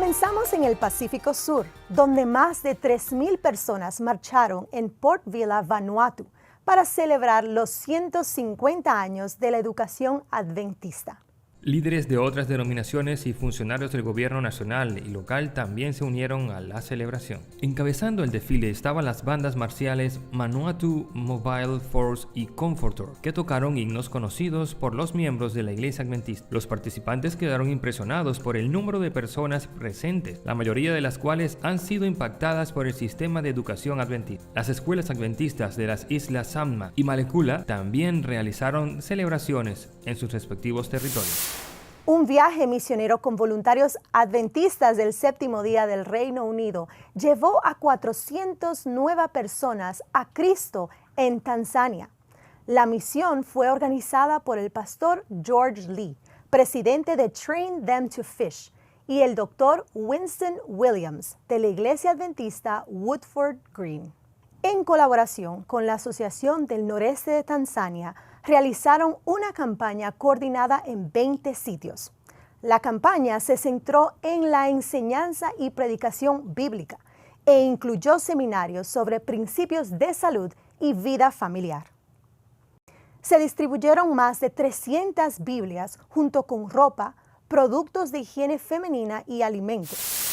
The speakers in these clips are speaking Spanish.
Comenzamos en el Pacífico Sur, donde más de 3,000 personas marcharon en Port Vila, Vanuatu, para celebrar los 150 años de la educación adventista. Líderes de otras denominaciones y funcionarios del gobierno nacional y local también se unieron a la celebración. Encabezando el desfile estaban las bandas marciales Vanuatu Mobile Force y Comforter, que tocaron himnos conocidos por los miembros de la Iglesia Adventista. Los participantes quedaron impresionados por el número de personas presentes, la mayoría de las cuales han sido impactadas por el sistema de educación adventista. Las escuelas adventistas de las islas Samma y Malekula también realizaron celebraciones en sus respectivos territorios. Un viaje misionero con voluntarios adventistas del Séptimo Día del Reino Unido llevó a 409 personas a Cristo en Tanzania. La misión fue organizada por el pastor George Lee, presidente de Train Them to Fish, y el doctor Winston Williams, de la Iglesia Adventista Woodford Green. En colaboración con la Asociación del Noreste de Tanzania, realizaron una campaña coordinada en 20 sitios. La campaña se centró en la enseñanza y predicación bíblica e incluyó seminarios sobre principios de salud y vida familiar. Se distribuyeron más de 300 Biblias junto con ropa, productos de higiene femenina y alimentos.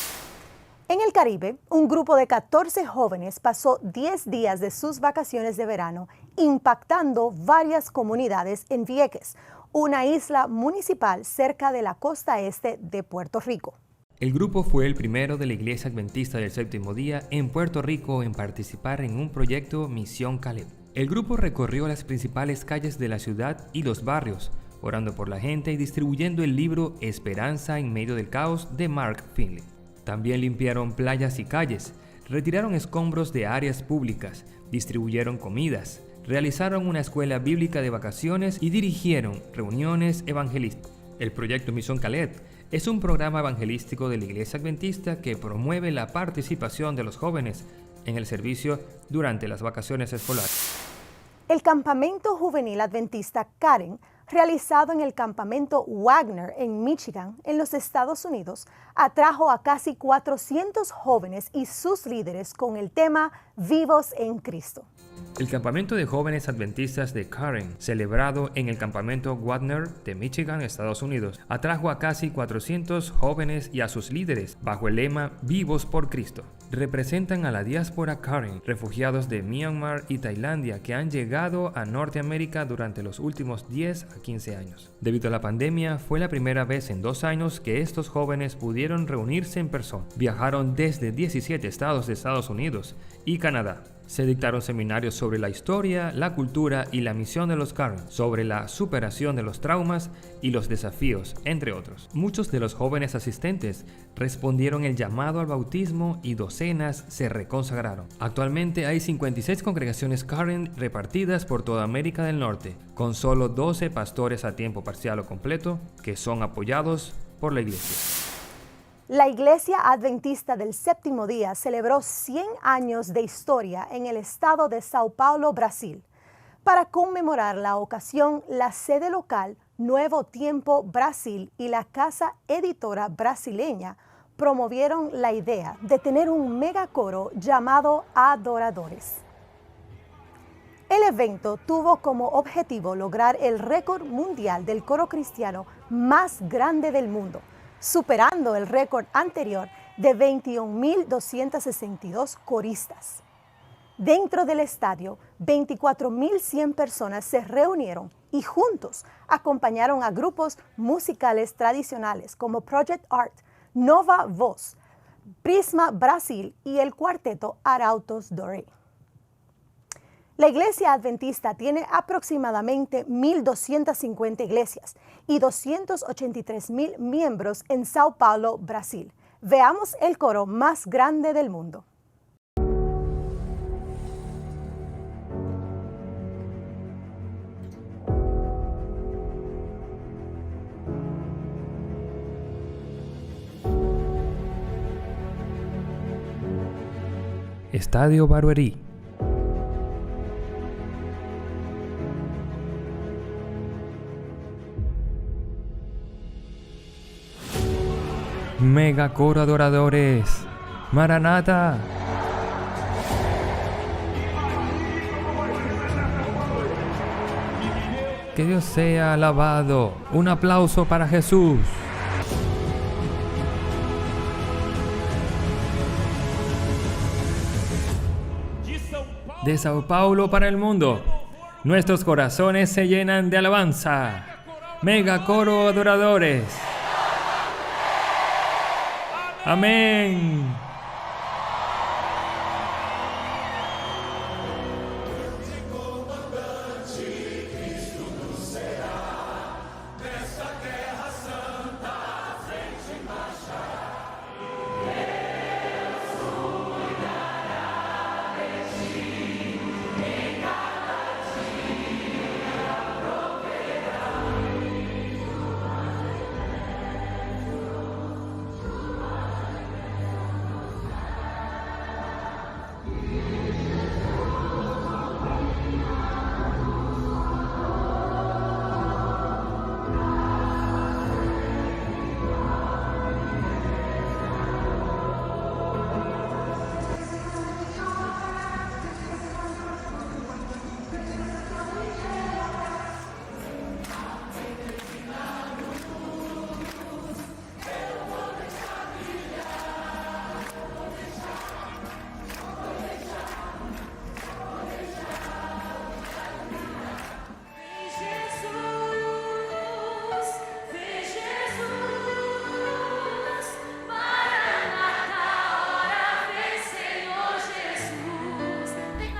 En el Caribe, un grupo de 14 jóvenes pasó 10 días de sus vacaciones de verano impactando varias comunidades en Vieques, una isla municipal cerca de la costa este de Puerto Rico. El grupo fue el primero de la Iglesia Adventista del Séptimo Día en Puerto Rico en participar en un proyecto Misión Caleb. El grupo recorrió las principales calles de la ciudad y los barrios, orando por la gente y distribuyendo el libro Esperanza en medio del caos de Mark Finley. También limpiaron playas y calles, retiraron escombros de áreas públicas, distribuyeron comidas, realizaron una escuela bíblica de vacaciones y dirigieron reuniones evangelísticas. El proyecto Misión Caleb es un programa evangelístico de la Iglesia Adventista que promueve la participación de los jóvenes en el servicio durante las vacaciones escolares. El campamento juvenil adventista Karen, realizado en el campamento Wagner en Michigan, en los Estados Unidos, atrajo a casi 400 jóvenes y sus líderes con el tema Vivos en Cristo. El campamento de jóvenes adventistas de Karen, celebrado en el campamento Wagner de Michigan, Estados Unidos, atrajo a casi 400 jóvenes y a sus líderes bajo el lema Vivos por Cristo. Representan a la diáspora Karen, refugiados de Myanmar y Tailandia que han llegado a Norteamérica durante los últimos 10 a 15 años. Debido a la pandemia, fue la primera vez en 2 años que estos jóvenes pudieron reunirse en persona. Viajaron desde 17 estados de Estados Unidos y Canadá. Se dictaron seminarios sobre la historia, la cultura y la misión de los Karen, sobre la superación de los traumas y los desafíos, entre otros. Muchos de los jóvenes asistentes respondieron el llamado al bautismo y docenas se reconsagraron. Actualmente hay 56 congregaciones Karen repartidas por toda América del Norte, con solo 12 pastores a tiempo parcial o completo que son apoyados por la iglesia. La Iglesia Adventista del Séptimo Día celebró 100 años de historia en el estado de Sao Paulo, Brasil. Para conmemorar la ocasión, la sede local Nuevo Tiempo Brasil y la casa editora brasileña promovieron la idea de tener un megacoro llamado Adoradores. El evento tuvo como objetivo lograr el récord mundial del coro cristiano más grande del mundo, superando el récord anterior de 21.262 coristas. Dentro del estadio, 24.100 personas se reunieron y juntos acompañaron a grupos musicales tradicionales como Project Art, Nova Voz, Prisma Brasil y el cuarteto Arautos do Rei. La Iglesia Adventista tiene aproximadamente 1.250 iglesias y 283.000 miembros en Sao Paulo, Brasil. Veamos el coro más grande del mundo. Estadio Barueri. Mega coro adoradores, Maranata. Que Dios sea alabado. Un aplauso para Jesús. De Sao Paulo para el mundo, nuestros corazones se llenan de alabanza. Mega coro adoradores. Amén.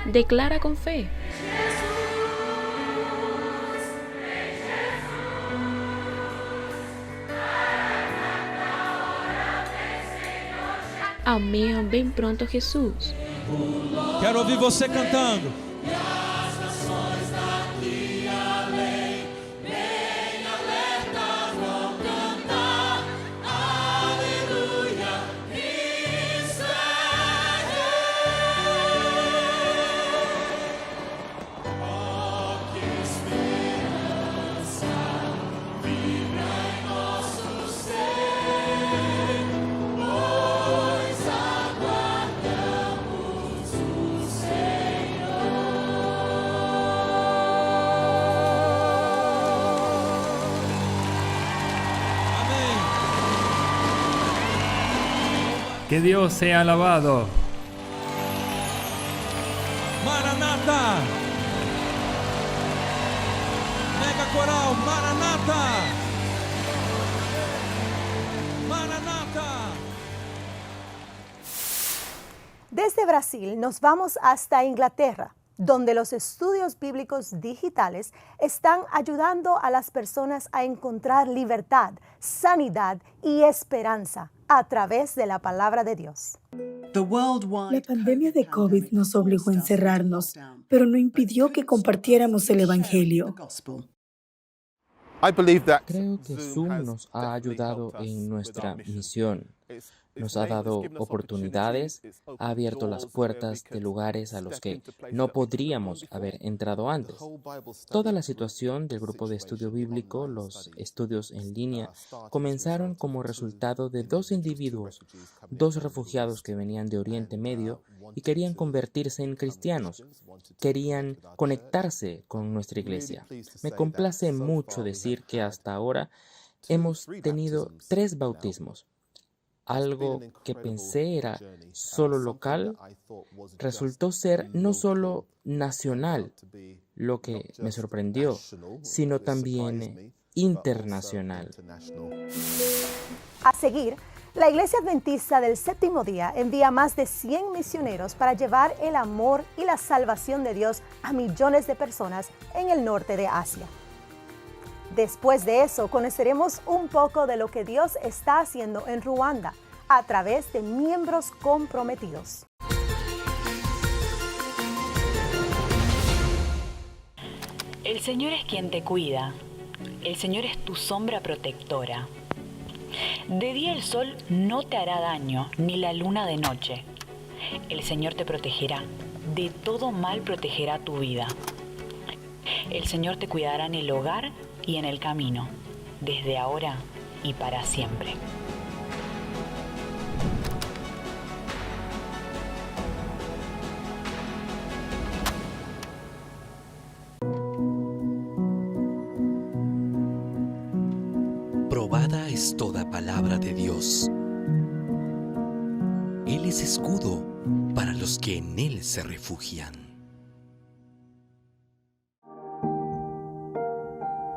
Declara con fe. Amém, bem pronto, Jesús. Quero ouvir você cantando. Que Dios sea alabado. Maranata! Mega coral, Maranata! Maranata! Desde Brasil nos vamos hasta Inglaterra, donde los estudios bíblicos digitales están ayudando a las personas a encontrar libertad, sanidad y esperanza a través de la palabra de Dios. La pandemia de COVID nos obligó a encerrarnos, pero no impidió que compartiéramos el Evangelio. Creo que Zoom nos ha ayudado en nuestra misión. Nos ha dado oportunidades, ha abierto las puertas de lugares a los que no podríamos haber entrado antes. Toda la situación del grupo de estudio bíblico, los estudios en línea, comenzaron como resultado de dos individuos, dos refugiados que venían de Oriente Medio y querían convertirse en cristianos, querían conectarse con nuestra iglesia. Me complace mucho decir que hasta ahora hemos tenido 3 bautismos. Algo que pensé era solo local, resultó ser no solo nacional, lo que me sorprendió, sino también internacional. A seguir, la Iglesia Adventista del Séptimo Día envía más de 100 misioneros para llevar el amor y la salvación de Dios a millones de personas en el norte de Asia. Después de eso, conoceremos un poco de lo que Dios está haciendo en Ruanda a través de miembros comprometidos. El Señor es quien te cuida. El Señor es tu sombra protectora. De día el sol no te hará daño, ni la luna de noche. El Señor te protegerá. De todo mal protegerá tu vida. El Señor te cuidará en el hogar y en el camino, desde ahora y para siempre. espada es toda palabra de Dios. Él es escudo para los que en Él se refugian.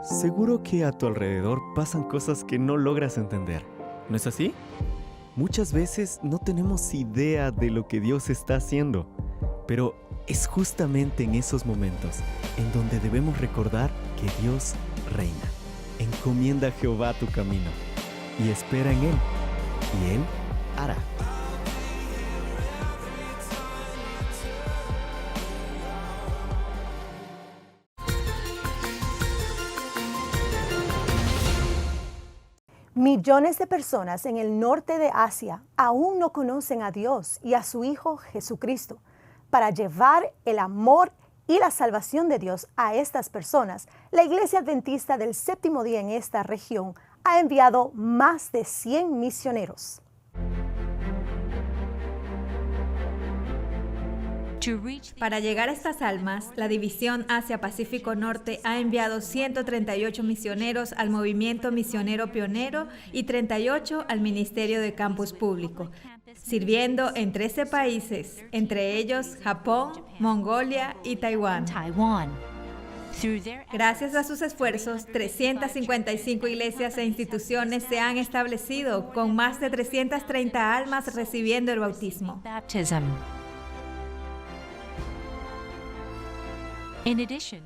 Seguro que a tu alrededor pasan cosas que no logras entender, ¿no es así? Muchas veces no tenemos idea de lo que Dios está haciendo, pero es justamente en esos momentos en donde debemos recordar que Dios reina. Encomienda a Jehová tu camino y espera en Él, y Él hará. Millones de personas en el norte de Asia aún no conocen a Dios y a su Hijo Jesucristo. Para llevar el amor y la salvación de Dios a estas personas, la Iglesia Adventista del Séptimo Día en esta región ha enviado más de 100 misioneros. Para llegar a estas almas, la División Asia-Pacífico Norte ha enviado 138 misioneros al Movimiento Misionero Pionero y 38 al Ministerio de Campus Público, sirviendo en 13 países, entre ellos Japón, Mongolia y Taiwán. Gracias a sus esfuerzos, 355 iglesias e instituciones se han establecido, con más de 330 almas recibiendo el bautismo.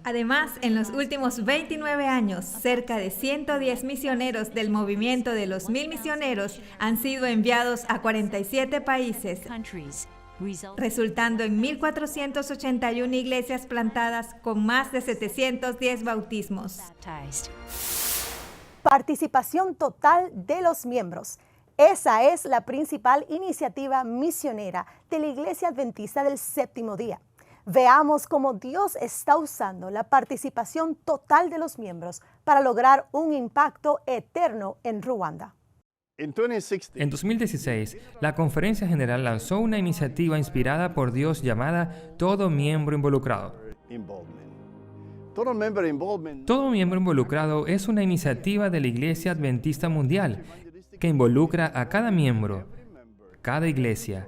Además, en los últimos 29 años, cerca de 110 misioneros del movimiento de los 1000 misioneros han sido enviados a 47 países, resultando en 1.481 iglesias plantadas con más de 710 bautismos. Participación total de los miembros. Esa es la principal iniciativa misionera de la Iglesia Adventista del Séptimo Día. Veamos cómo Dios está usando la participación total de los miembros para lograr un impacto eterno en Ruanda. En 2016, la Conferencia General lanzó una iniciativa inspirada por Dios llamada Todo Miembro Involucrado. Todo Miembro Involucrado es una iniciativa de la Iglesia Adventista Mundial que involucra a cada miembro, cada iglesia,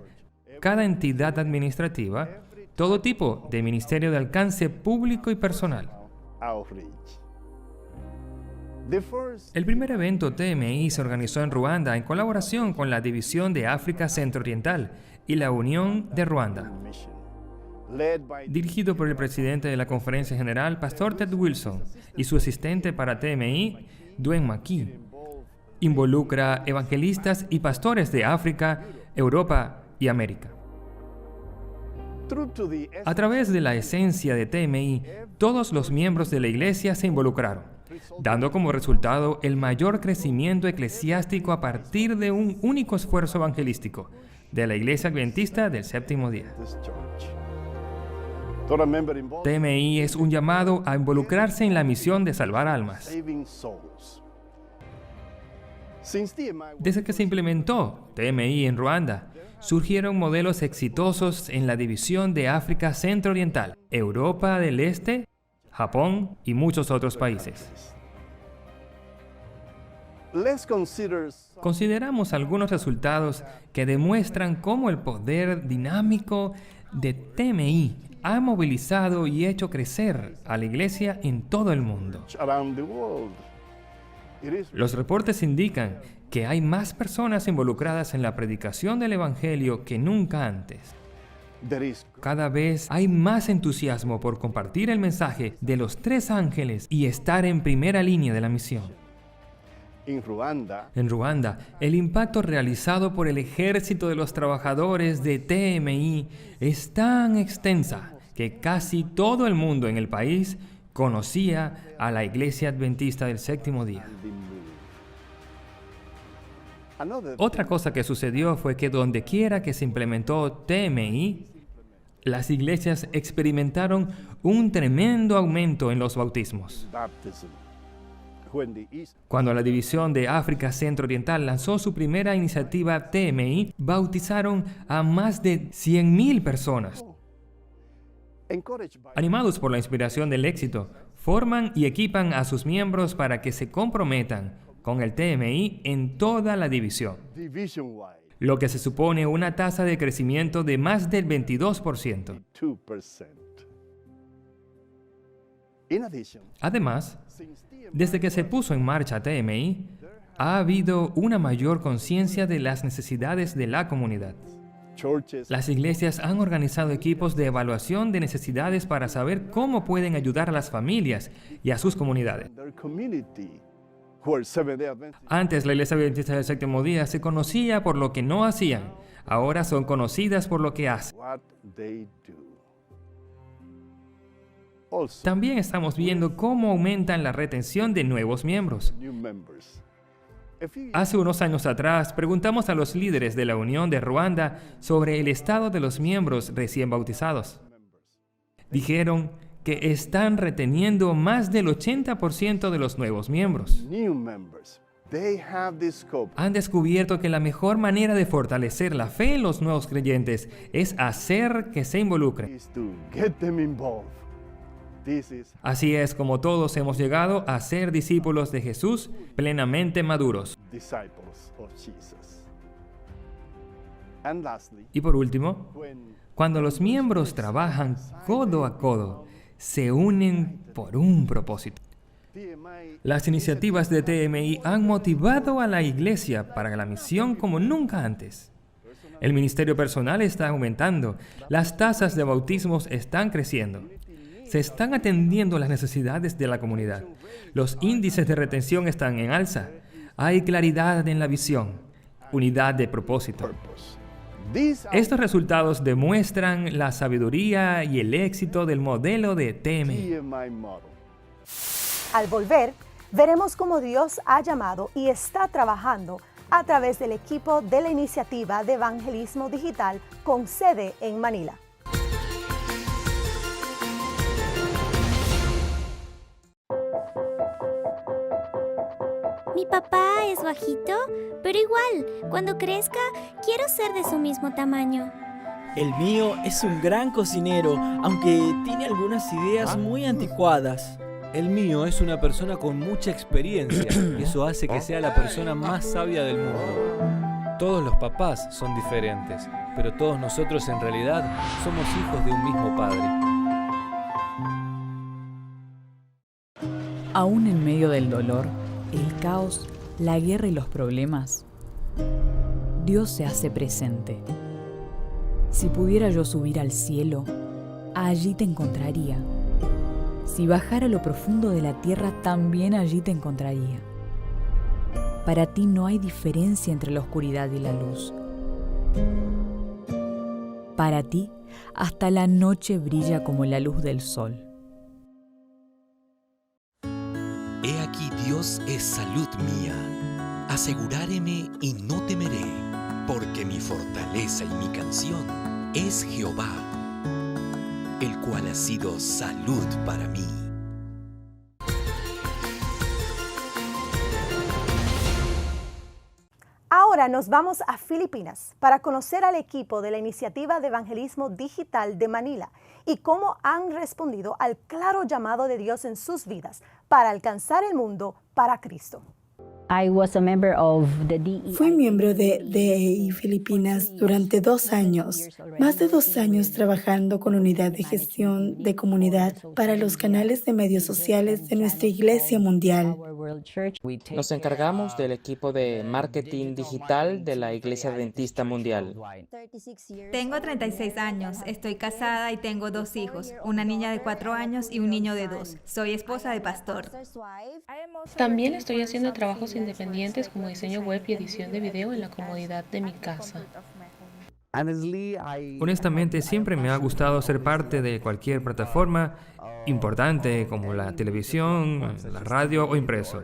cada entidad administrativa, todo tipo de ministerio de alcance público y personal. El primer evento TMI se organizó en Ruanda en colaboración con la División de África Centro-Oriental y la Unión de Ruanda. Dirigido por el presidente de la Conferencia General, Pastor Ted Wilson, y su asistente para TMI, Dwayne McKee. Involucra evangelistas y pastores de África, Europa y América. A través de la esencia de TMI, todos los miembros de la iglesia se involucraron, dando como resultado el mayor crecimiento eclesiástico a partir de un único esfuerzo evangelístico de la Iglesia Adventista del Séptimo Día. TMI es un llamado a involucrarse en la misión de salvar almas. Desde que se implementó TMI en Ruanda, surgieron modelos exitosos en la división de África Centro-Oriental, Europa del Este, Japón y muchos otros países. Consideramos algunos resultados que demuestran cómo el poder dinámico de TMI ha movilizado y hecho crecer a la iglesia en todo el mundo. Los reportes indican que hay más personas involucradas en la predicación del Evangelio que nunca antes. Cada vez hay más entusiasmo por compartir el mensaje de los 3 ángeles y estar en primera línea de la misión. En Ruanda, el impacto realizado por el ejército de los trabajadores de TMI es tan extensa que casi todo el mundo en el país conocía a la Iglesia Adventista del Séptimo Día. Otra cosa que sucedió fue que donde quiera que se implementó TMI, las iglesias experimentaron un tremendo aumento en los bautismos. Cuando la División de África Centro-Oriental lanzó su primera iniciativa TMI, bautizaron a más de 100,000 personas. Animados por la inspiración del éxito, forman y equipan a sus miembros para que se comprometan con el TMI en toda la división, lo que se supone una tasa de crecimiento de más del 22%. Además, desde que se puso en marcha TMI, ha habido una mayor conciencia de las necesidades de la comunidad. Las iglesias han organizado equipos de evaluación de necesidades para saber cómo pueden ayudar a las familias y a sus comunidades. Antes, la Iglesia Adventista del Séptimo Día se conocía por lo que no hacían. Ahora son conocidas por lo que hacen. También estamos viendo cómo aumentan la retención de nuevos miembros. Hace unos años atrás, preguntamos a los líderes de la Unión de Ruanda sobre el estado de los miembros recién bautizados. Dijeron que están reteniendo más del 80% de los nuevos miembros. Han descubierto que la mejor manera de fortalecer la fe en los nuevos creyentes es hacer que se involucren. Así es como todos hemos llegado a ser discípulos de Jesús plenamente maduros. Y por último, cuando los miembros trabajan codo a codo, se unen por un propósito. Las iniciativas de TMI han motivado a la iglesia para la misión como nunca antes. El ministerio personal está aumentando, las tasas de bautismos están creciendo. Se están atendiendo las necesidades de la comunidad. Los índices de retención están en alza. Hay claridad en la visión, unidad de propósito. Estos resultados demuestran la sabiduría y el éxito del modelo de TMI. Al volver, veremos cómo Dios ha llamado y está trabajando a través del equipo de la Iniciativa de Evangelismo Digital con sede en Manila. Mi papá es bajito, pero igual, cuando crezca, quiero ser de su mismo tamaño. El mío es un gran cocinero, aunque tiene algunas ideas muy anticuadas. El mío es una persona con mucha experiencia y eso hace que sea la persona más sabia del mundo. Todos los papás son diferentes, pero todos nosotros en realidad somos hijos de un mismo padre. Aún en medio del dolor, el caos, la guerra y los problemas, Dios se hace presente. Si pudiera yo subir al cielo, allí te encontraría. Si bajara a lo profundo de la tierra, también allí te encontraría. Para ti no hay diferencia entre la oscuridad y la luz. Para ti, hasta la noche brilla como la luz del sol. He aquí Dios es salud mía. Aseguráreme y no temeré, porque mi fortaleza y mi canción es Jehová, el cual ha sido salud para mí. Ahora nos vamos a Filipinas para conocer al equipo de la Iniciativa de Evangelismo Digital de Manila y cómo han respondido al claro llamado de Dios en sus vidas para alcanzar el mundo para Cristo. Fui miembro de DEI Filipinas durante 2 años, más de 2 años trabajando con la unidad de gestión de comunidad para los canales de medios sociales de nuestra Iglesia Mundial. Nos encargamos del equipo de marketing digital de la Iglesia Adventista Mundial. Tengo 36 años, estoy casada y tengo 2 hijos, una niña de 4 años y un niño de 2. Soy esposa de pastor. También estoy haciendo trabajos independientes como diseño web y edición de video en la comodidad de mi casa. Honestamente, siempre me ha gustado ser parte de cualquier plataforma importante como la televisión, la radio o impreso.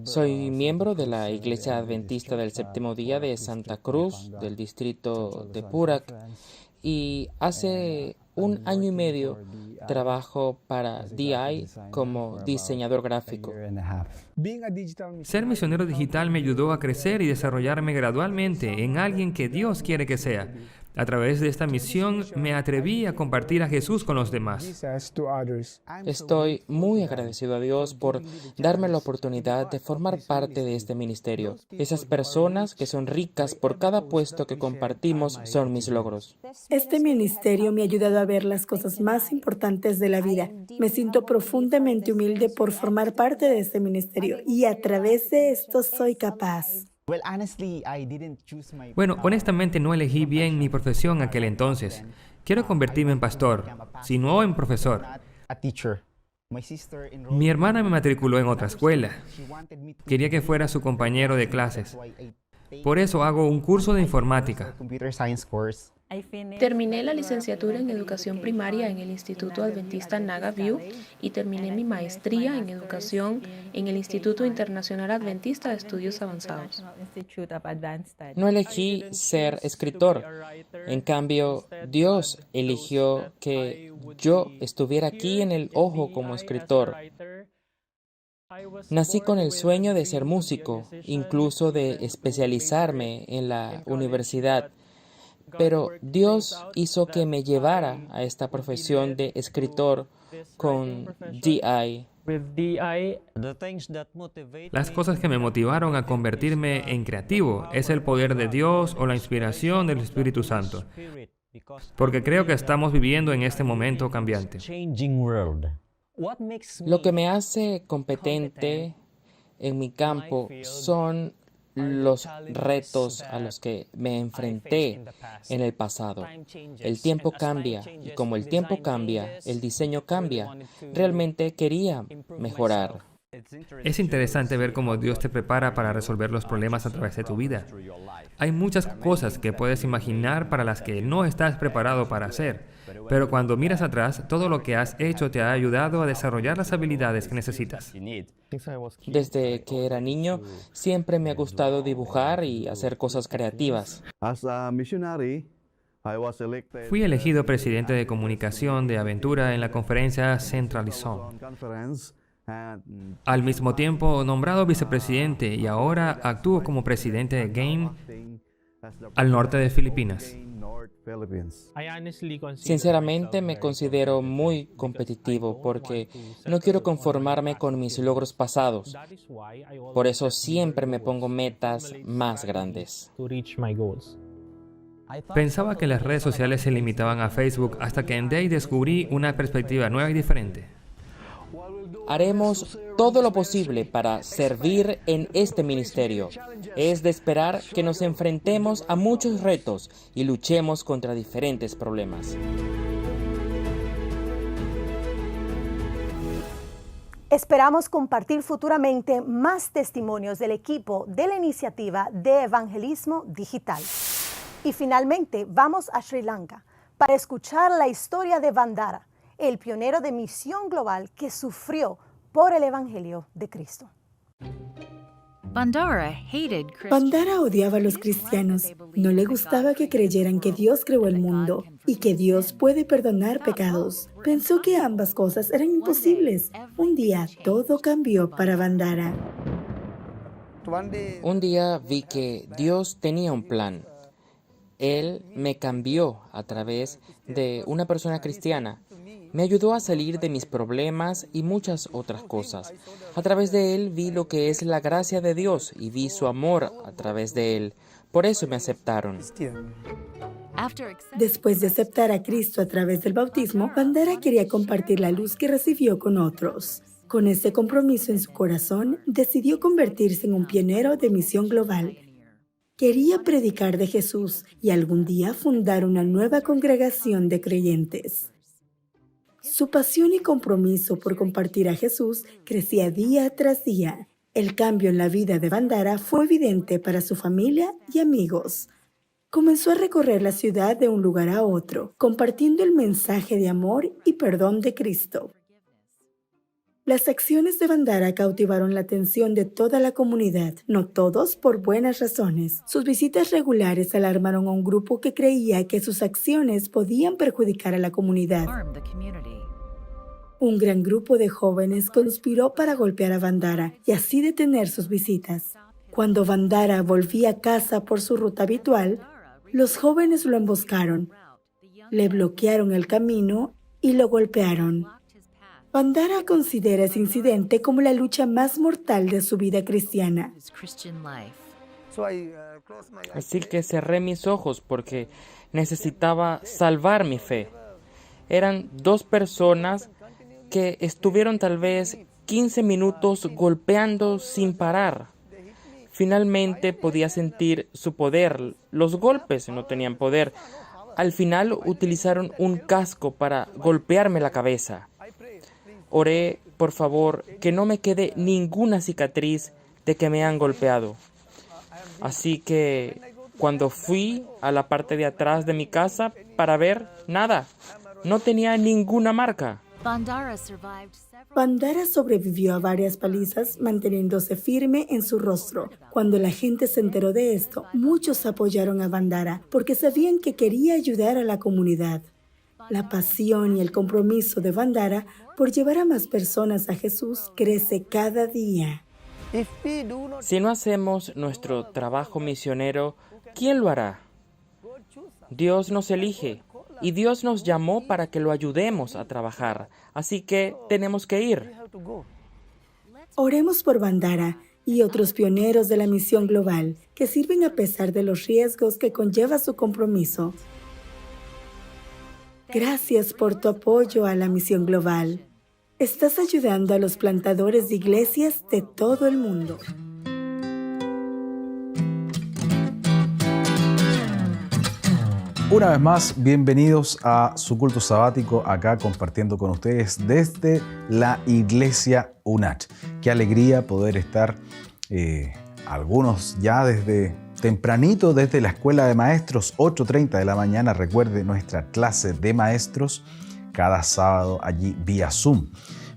Soy miembro de la Iglesia Adventista del Séptimo Día de Santa Cruz, del distrito de Purac, y hace 1 año y medio trabajo para DI como diseñador gráfico. Ser misionero digital me ayudó a crecer y desarrollarme gradualmente en alguien que Dios quiere que sea. A través de esta misión me atreví a compartir a Jesús con los demás. Estoy muy agradecido a Dios por darme la oportunidad de formar parte de este ministerio. Esas personas que son ricas por cada puesto que compartimos son mis logros. Este ministerio me ha ayudado a ver las cosas más importantes de la vida. Me siento profundamente humilde por formar parte de este ministerio y a través de esto soy capaz. Bueno, honestamente no elegí bien mi profesión en aquel entonces. Quiero convertirme en pastor, sino en profesor. Mi hermana me matriculó en otra escuela. Quería que fuera su compañero de clases. Por eso hago un curso de informática. Terminé la licenciatura en educación primaria en el Instituto Adventista Naga View y terminé mi maestría en educación en el Instituto Internacional Adventista de Estudios Avanzados. No elegí ser escritor. En cambio, Dios eligió que yo estuviera aquí en el ojo como escritor. Nací con el sueño de ser músico, incluso de especializarme en la universidad. Pero Dios hizo que me llevara a esta profesión de escritor con DI. Las cosas que me motivaron a convertirme en creativo es el poder de Dios o la inspiración del Espíritu Santo. Porque creo que estamos viviendo en este momento cambiante. Lo que me hace competente en mi campo son los retos a los que me enfrenté en el pasado. El tiempo cambia y como el tiempo cambia, el diseño cambia. Realmente quería mejorar. Es interesante ver cómo Dios te prepara para resolver los problemas a través de tu vida. Hay muchas cosas que puedes imaginar para las que no estás preparado para hacer, pero cuando miras atrás, todo lo que has hecho te ha ayudado a desarrollar las habilidades que necesitas. Desde que era niño, siempre me ha gustado dibujar y hacer cosas creativas. Fui elegido presidente de comunicación de aventura en la conferencia Centralizón. Al mismo tiempo, nombrado vicepresidente y ahora actúo como presidente de GAIN al norte de Filipinas. Sinceramente me considero muy competitivo porque no quiero conformarme con mis logros pasados. Por eso siempre me pongo metas más grandes. Pensaba que las redes sociales se limitaban a Facebook hasta que en Day descubrí una perspectiva nueva y diferente. Haremos todo lo posible para servir en este ministerio. Es de esperar que nos enfrentemos a muchos retos y luchemos contra diferentes problemas. Esperamos compartir futuramente más testimonios del equipo de la iniciativa de evangelismo digital. Y finalmente vamos a Sri Lanka para escuchar la historia de Vandara, el pionero de misión global que sufrió por el Evangelio de Cristo. Vandara odiaba a los cristianos. No le gustaba que creyeran que Dios creó el mundo y que Dios puede perdonar pecados. Pensó que ambas cosas eran imposibles. Un día todo cambió para Vandara. Un día vi que Dios tenía un plan. Él me cambió a través de una persona cristiana. Me ayudó a salir de mis problemas y muchas otras cosas. A través de él vi lo que es la gracia de Dios y vi su amor a través de él. Por eso me aceptaron. Después de aceptar a Cristo a través del bautismo, Vandara quería compartir la luz que recibió con otros. Con ese compromiso en su corazón, decidió convertirse en un pionero de misión global. Quería predicar de Jesús y algún día fundar una nueva congregación de creyentes. Su pasión y compromiso por compartir a Jesús crecía día tras día. El cambio en la vida de Vandara fue evidente para su familia y amigos. Comenzó a recorrer la ciudad de un lugar a otro, compartiendo el mensaje de amor y perdón de Cristo. Las acciones de Vandara cautivaron la atención de toda la comunidad, no todos por buenas razones. Sus visitas regulares alarmaron a un grupo que creía que sus acciones podían perjudicar a la comunidad. Un gran grupo de jóvenes conspiró para golpear a Vandara y así detener sus visitas. Cuando Vandara volvía a casa por su ruta habitual, Los jóvenes lo emboscaron, le bloquearon el camino y lo golpearon. Bandara considera ese incidente como la lucha más mortal de su vida cristiana. Así que cerré mis ojos porque necesitaba salvar mi fe. Eran 2 personas que estuvieron tal vez 15 minutos golpeando sin parar. Finalmente podía sentir su poder. Los golpes no tenían poder. Al final utilizaron un casco para golpearme la cabeza. Oré, por favor, que no me quede ninguna cicatriz de que me han golpeado. Así que cuando fui a la parte de atrás de mi casa para ver, nada, no tenía ninguna marca. Bandara sobrevivió a varias palizas manteniéndose firme en su rostro. Cuando la gente se enteró de esto, muchos apoyaron a Bandara porque sabían que quería ayudar a la comunidad. La pasión y el compromiso de Bandara por llevar a más personas a Jesús crece cada día. Si no hacemos nuestro trabajo misionero, ¿quién lo hará? Dios nos elige y Dios nos llamó para que lo ayudemos a trabajar, así que tenemos que ir. Oremos por Bandara y otros pioneros de la misión global que sirven a pesar de los riesgos que conlleva su compromiso. Gracias por tu apoyo a la misión global. Estás ayudando a los plantadores de iglesias de todo el mundo. Una vez más, bienvenidos a su culto sabático, acá compartiendo con ustedes desde la Iglesia UNAT. Qué alegría poder estar, algunos ya desde tempranito, desde la Escuela de Maestros, 8:30 de la mañana. Recuerde nuestra clase de maestros cada sábado allí vía Zoom,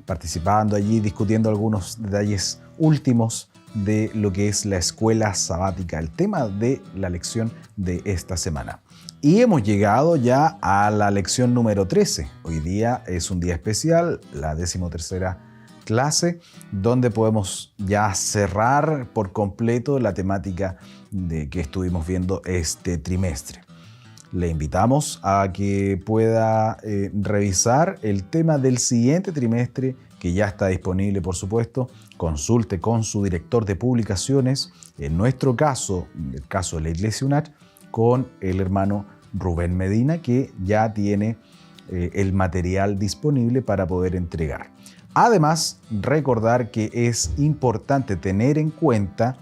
participando allí, discutiendo algunos detalles últimos de lo que es la escuela sabática, el tema de la lección de esta semana. Y hemos llegado ya a la lección número 13. Hoy día es un día especial, la 13ª clase, donde podemos ya cerrar por completo la temática de que estuvimos viendo este trimestre. Le invitamos a que pueda revisar el tema del siguiente trimestre, que ya está disponible, por supuesto. Consulte con su director de publicaciones, en nuestro caso, el caso de la Iglesia UNAT, con el hermano Rubén Medina, que ya tiene el material disponible para poder entregar. Además, recordar que es importante tener en cuenta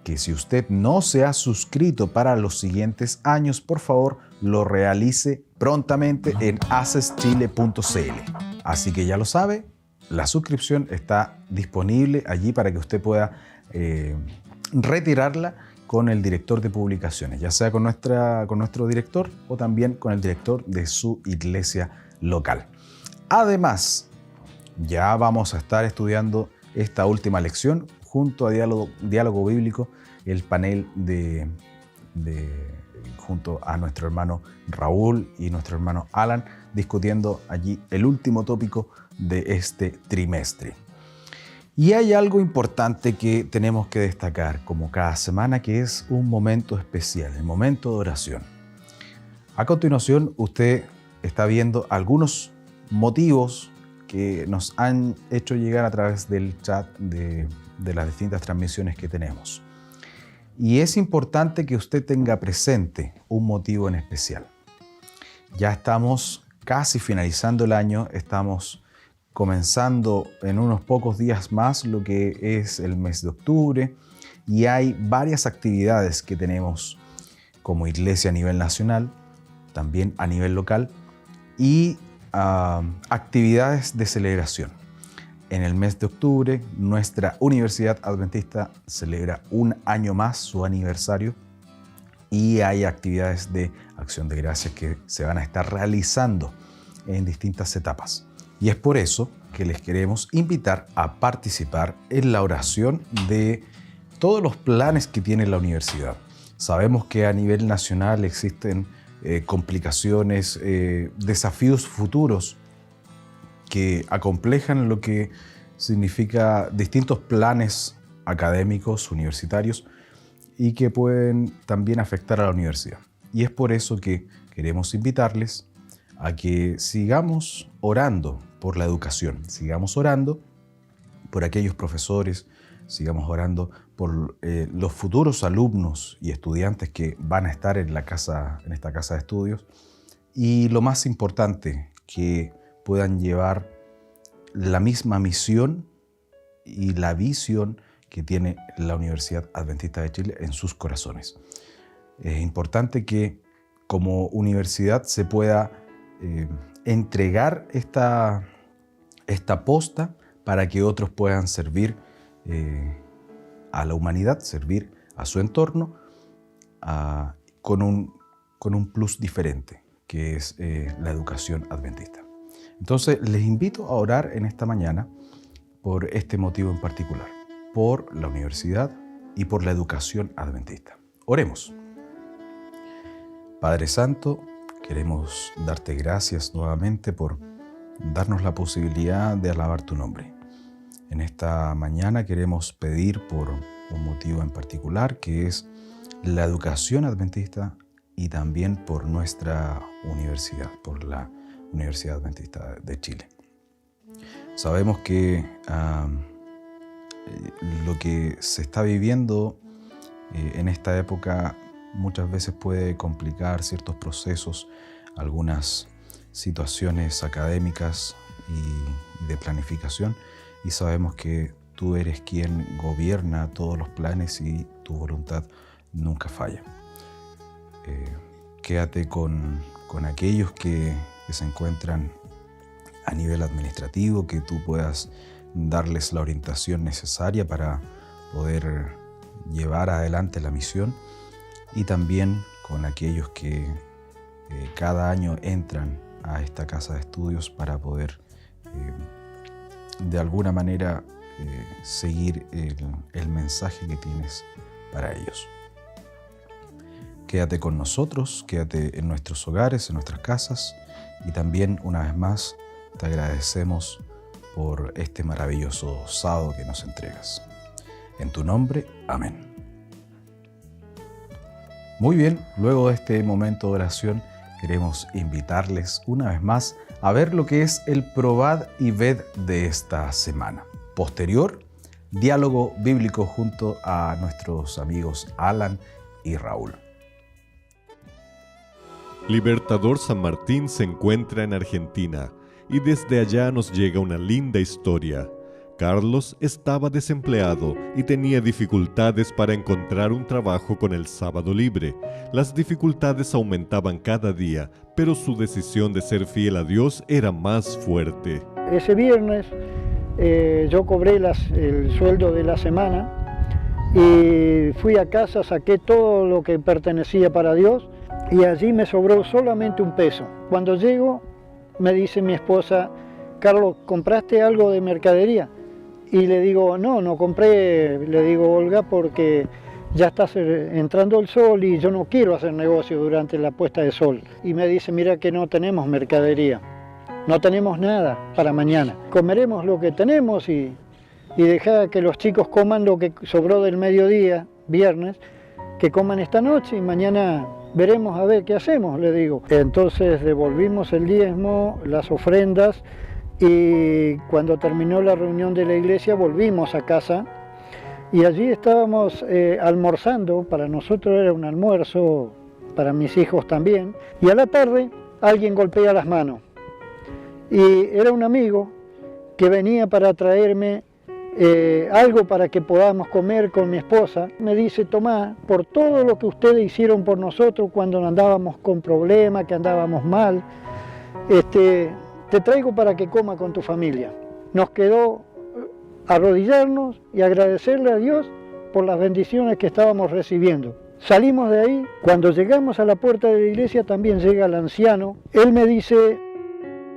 que si usted no se ha suscrito para los siguientes años, por favor, lo realice prontamente en aceschile.cl. Así que ya lo sabe, la suscripción está disponible allí para que usted pueda retirarla con el director de publicaciones, ya sea con nuestro director o también con el director de su iglesia local. Además, ya vamos a estar estudiando esta última lección junto a Diálogo Bíblico, el panel junto a nuestro hermano Raúl y nuestro hermano Alan, discutiendo allí el último tópico de este trimestre. Y hay algo importante que tenemos que destacar, como cada semana, que es un momento especial, el momento de oración. A continuación, usted está viendo algunos motivos que nos han hecho llegar a través del chat de las distintas transmisiones que tenemos. Y es importante que usted tenga presente un motivo en especial. Ya estamos casi finalizando el año, estamos comenzando en unos pocos días más lo que es el mes de octubre, y hay varias actividades que tenemos como iglesia a nivel nacional, también a nivel local, y actividades de celebración. En el mes de octubre, nuestra Universidad Adventista celebra un año más su aniversario, y hay actividades de acción de gracias que se van a estar realizando en distintas etapas. Y es por eso que les queremos invitar a participar en la oración de todos los planes que tiene la universidad. Sabemos que a nivel nacional existen complicaciones, desafíos futuros que acomplejan lo que significa distintos planes académicos, universitarios, y que pueden también afectar a la universidad. Y es por eso que queremos invitarles a que sigamos orando por la educación, sigamos orando por aquellos profesores, sigamos orando por los futuros alumnos y estudiantes que van a estar en esta casa de estudios, y lo más importante, que puedan llevar la misma misión y la visión que tiene la Universidad Adventista de Chile en sus corazones. Es importante que como universidad se pueda entregar esta posta para que otros puedan servir a la humanidad, servir a su entorno con un plus diferente, que es la educación adventista. Entonces les invito a orar en esta mañana por este motivo en particular, por la universidad y por la educación adventista. Oremos. Padre Santo, queremos darte gracias nuevamente por darnos la posibilidad de alabar tu nombre. En esta mañana queremos pedir por un motivo en particular, que es la educación adventista, y también por nuestra universidad, por la Universidad Adventista de Chile. Sabemos que lo que se está viviendo en esta época muchas veces puede complicar ciertos procesos, algunas situaciones académicas y de planificación, y sabemos que tú eres quien gobierna todos los planes y tu voluntad nunca falla. Quédate con aquellos que se encuentran a nivel administrativo, que tú puedas darles la orientación necesaria para poder llevar adelante la misión, y también con aquellos que cada año entran a esta casa de estudios para poder de alguna manera seguir el mensaje que tienes para ellos. Quédate con nosotros, quédate en nuestros hogares, en nuestras casas, y también una vez más te agradecemos por este maravilloso sábado que nos entregas. En tu nombre, amén. Muy bien, luego de este momento de oración queremos invitarles una vez más a ver lo que es el Probad y Ved de esta semana. Posterior, diálogo bíblico junto a nuestros amigos Alan y Raúl. Libertador San Martín se encuentra en Argentina y desde allá nos llega una linda historia. Carlos estaba desempleado y tenía dificultades para encontrar un trabajo con el sábado libre. Las dificultades aumentaban cada día, pero su decisión de ser fiel a Dios era más fuerte. Ese viernes yo cobré el sueldo de la semana y fui a casa, saqué todo lo que pertenecía para Dios, y allí me sobró solamente $1. Cuando llego, me dice mi esposa: Carlos, ¿compraste algo de mercadería? Y le digo, no compré, le digo, Olga, porque ya está entrando el sol y yo no quiero hacer negocio durante la puesta de sol. Y me dice, mira que no tenemos mercadería, no tenemos nada para mañana. Comeremos lo que tenemos y deja que los chicos coman lo que sobró del mediodía, viernes, que coman esta noche y mañana veremos a ver qué hacemos, le digo. Entonces devolvimos el diezmo, las ofrendas, y cuando terminó la reunión de la iglesia volvimos a casa y allí estábamos almorzando. Para nosotros era un almuerzo, para mis hijos también, y a la tarde alguien golpea las manos y era un amigo que venía para traerme algo para que podamos comer con mi esposa. Me dice, Tomás, por todo lo que ustedes hicieron por nosotros cuando andábamos con problemas, que andábamos mal, te traigo para que coma con tu familia. Nos quedó arrodillarnos y agradecerle a Dios por las bendiciones que estábamos recibiendo. Salimos de ahí, cuando llegamos a la puerta de la iglesia también llega el anciano. Él me dice,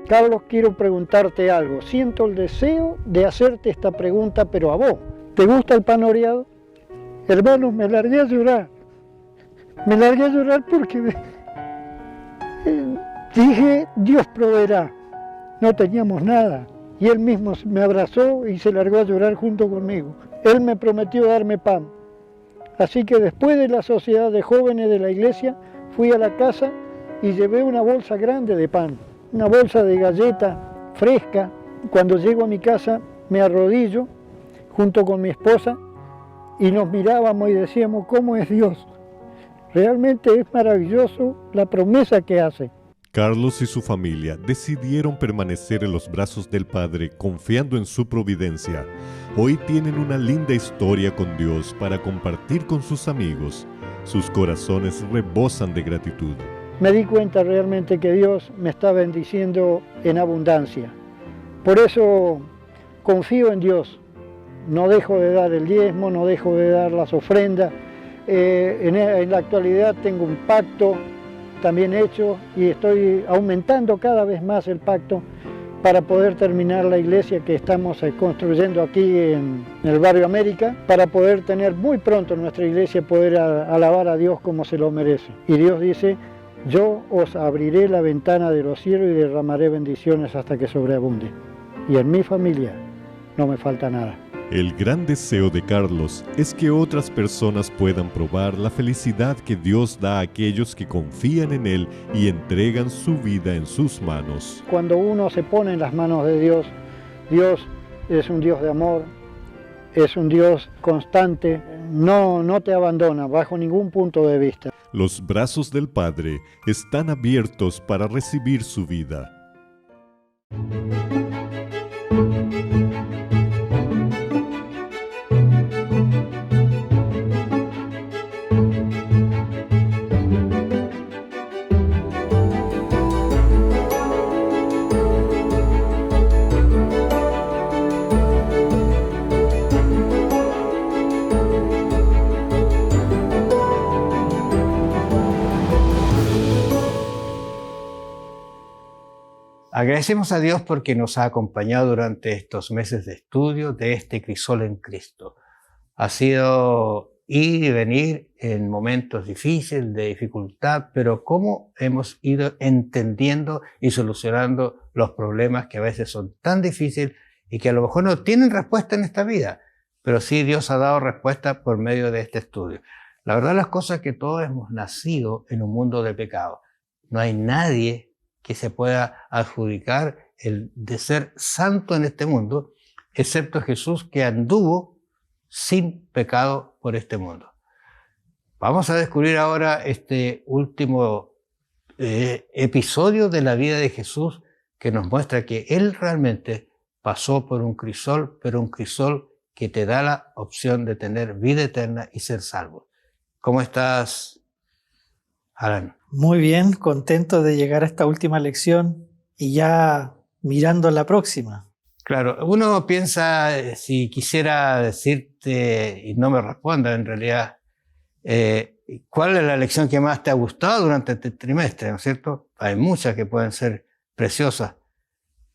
Carlos, quiero preguntarte algo. Siento el deseo de hacerte esta pregunta, pero a vos. ¿Te gusta el pan oreado? Hermanos, me largué a llorar. Me largué a llorar porque dije, Dios proveerá. No teníamos nada. Y él mismo me abrazó y se largó a llorar junto conmigo. Él me prometió darme pan. Así que después de la sociedad de jóvenes de la iglesia, fui a la casa y llevé una bolsa grande de pan, una bolsa de galleta fresca. Cuando llego a mi casa me arrodillo junto con mi esposa y nos mirábamos y decíamos, ¿cómo es Dios? Realmente es maravilloso la promesa que hace. Carlos y su familia decidieron permanecer en los brazos del Padre confiando en su providencia. Hoy tienen una linda historia con Dios para compartir con sus amigos. Sus corazones rebosan de gratitud. Me di cuenta realmente que Dios me está bendiciendo en abundancia. Por eso confío en Dios. No dejo de dar el diezmo, no dejo de dar las ofrendas. En la actualidad tengo un pacto también hecho y estoy aumentando cada vez más el pacto para poder terminar la iglesia que estamos construyendo aquí en el barrio América, para poder tener muy pronto nuestra iglesia, poder alabar a Dios como se lo merece. Y Dios dice, yo os abriré la ventana de los cielos y derramaré bendiciones hasta que sobreabunde. Y en mi familia no me falta nada. El gran deseo de Carlos es que otras personas puedan probar la felicidad que Dios da a aquellos que confían en Él y entregan su vida en sus manos. Cuando uno se pone en las manos de Dios, Dios es un Dios de amor, es un Dios constante, no te abandona bajo ningún punto de vista. Los brazos del Padre están abiertos para recibir su vida. Agradecemos a Dios porque nos ha acompañado durante estos meses de estudio de este crisol en Cristo. Ha sido ir y venir en momentos difíciles, de dificultad, pero cómo hemos ido entendiendo y solucionando los problemas que a veces son tan difíciles y que a lo mejor no tienen respuesta en esta vida, pero sí Dios ha dado respuesta por medio de este estudio. La verdad las cosas es que todos hemos nacido en un mundo de pecado. No hay nadie que se pueda adjudicar el de ser santo en este mundo, excepto Jesús, que anduvo sin pecado por este mundo. Vamos a descubrir ahora este último episodio de la vida de Jesús que nos muestra que Él realmente pasó por un crisol, pero un crisol que te da la opción de tener vida eterna y ser salvo. ¿Cómo estás, Alan? Muy bien, contento de llegar a esta última lección y ya mirando la próxima. Claro, uno piensa, si quisiera decirte, y no me responda en realidad, ¿cuál es la lección que más te ha gustado durante este trimestre? ¿No es cierto? Hay muchas que pueden ser preciosas,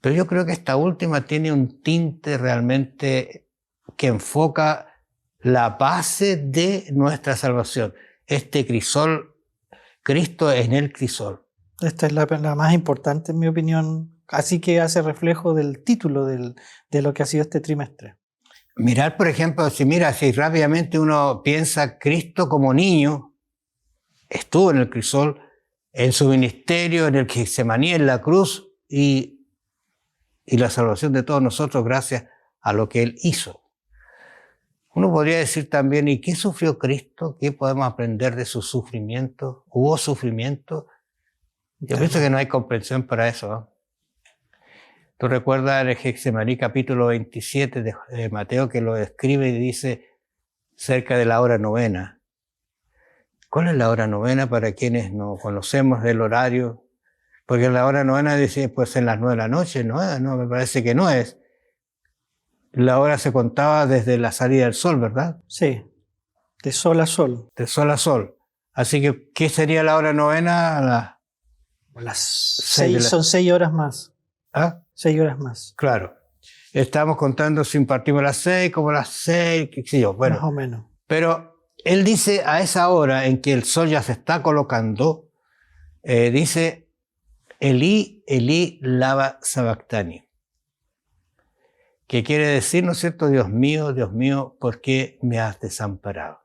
pero yo creo que esta última tiene un tinte realmente que enfoca la base de nuestra salvación. Este crisol, Cristo en el crisol. Esta es la más importante, en mi opinión, así que hace reflejo del título de lo que ha sido este trimestre. Mirar, por ejemplo, si rápidamente uno piensa Cristo como niño, estuvo en el crisol, en su ministerio, en el Getsemaní, en la cruz, y la salvación de todos nosotros gracias a lo que Él hizo. Uno podría decir también, ¿y qué sufrió Cristo? ¿Qué podemos aprender de su sufrimiento? ¿Hubo sufrimiento? Yo pienso que no hay comprensión para eso, ¿no? Tú recuerdas el Getsemaní capítulo 27 de Mateo, que lo describe y dice cerca de la hora novena. ¿Cuál es la hora novena para quienes no conocemos del horario? Porque la hora novena dice, pues en las 9 de la noche, no, me parece que no es. La hora se contaba desde la salida del sol, ¿verdad? Sí, de sol a sol. De sol a sol. Así que, ¿qué sería la hora novena? Las 6, son 6 horas más. ¿Ah? 6 horas más. Claro. Estamos contando si partimos a las 6, como a las 6, qué sé yo. Bueno, más o menos. Pero él dice a esa hora en que el sol ya se está colocando, dice, Elí, Elí, lama sabactani. Que quiere decir, ¿no es cierto? Dios mío, ¿por qué me has desamparado?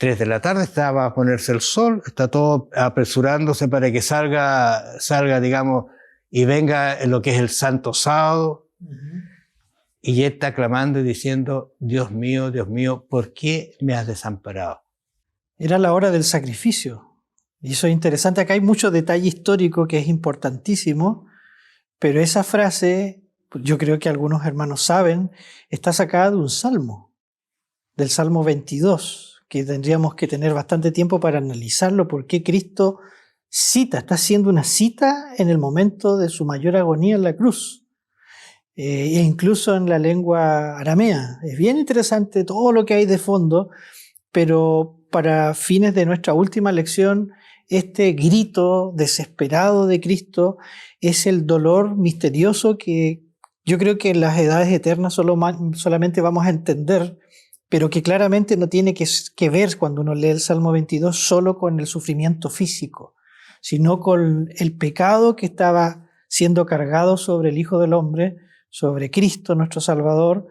3 de la tarde, estaba a ponerse el sol, está todo apresurándose para que salga, digamos, y venga lo que es el Santo Sábado. Y él está clamando y diciendo, Dios mío, ¿por qué me has desamparado? Era la hora del sacrificio. Y eso es interesante. Acá hay mucho detalle histórico que es importantísimo, pero esa frase, yo creo que algunos hermanos saben, está sacada de un salmo, del Salmo 22, que tendríamos que tener bastante tiempo para analizarlo, porque Cristo está haciendo una cita en el momento de su mayor agonía en la cruz, e incluso en la lengua aramea. Es bien interesante todo lo que hay de fondo, pero para fines de nuestra última lección, este grito desesperado de Cristo es el dolor misterioso que yo creo que en las edades eternas solamente vamos a entender, pero que claramente no tiene que ver cuando uno lee el Salmo 22 solo con el sufrimiento físico, sino con el pecado que estaba siendo cargado sobre el Hijo del Hombre, sobre Cristo nuestro Salvador,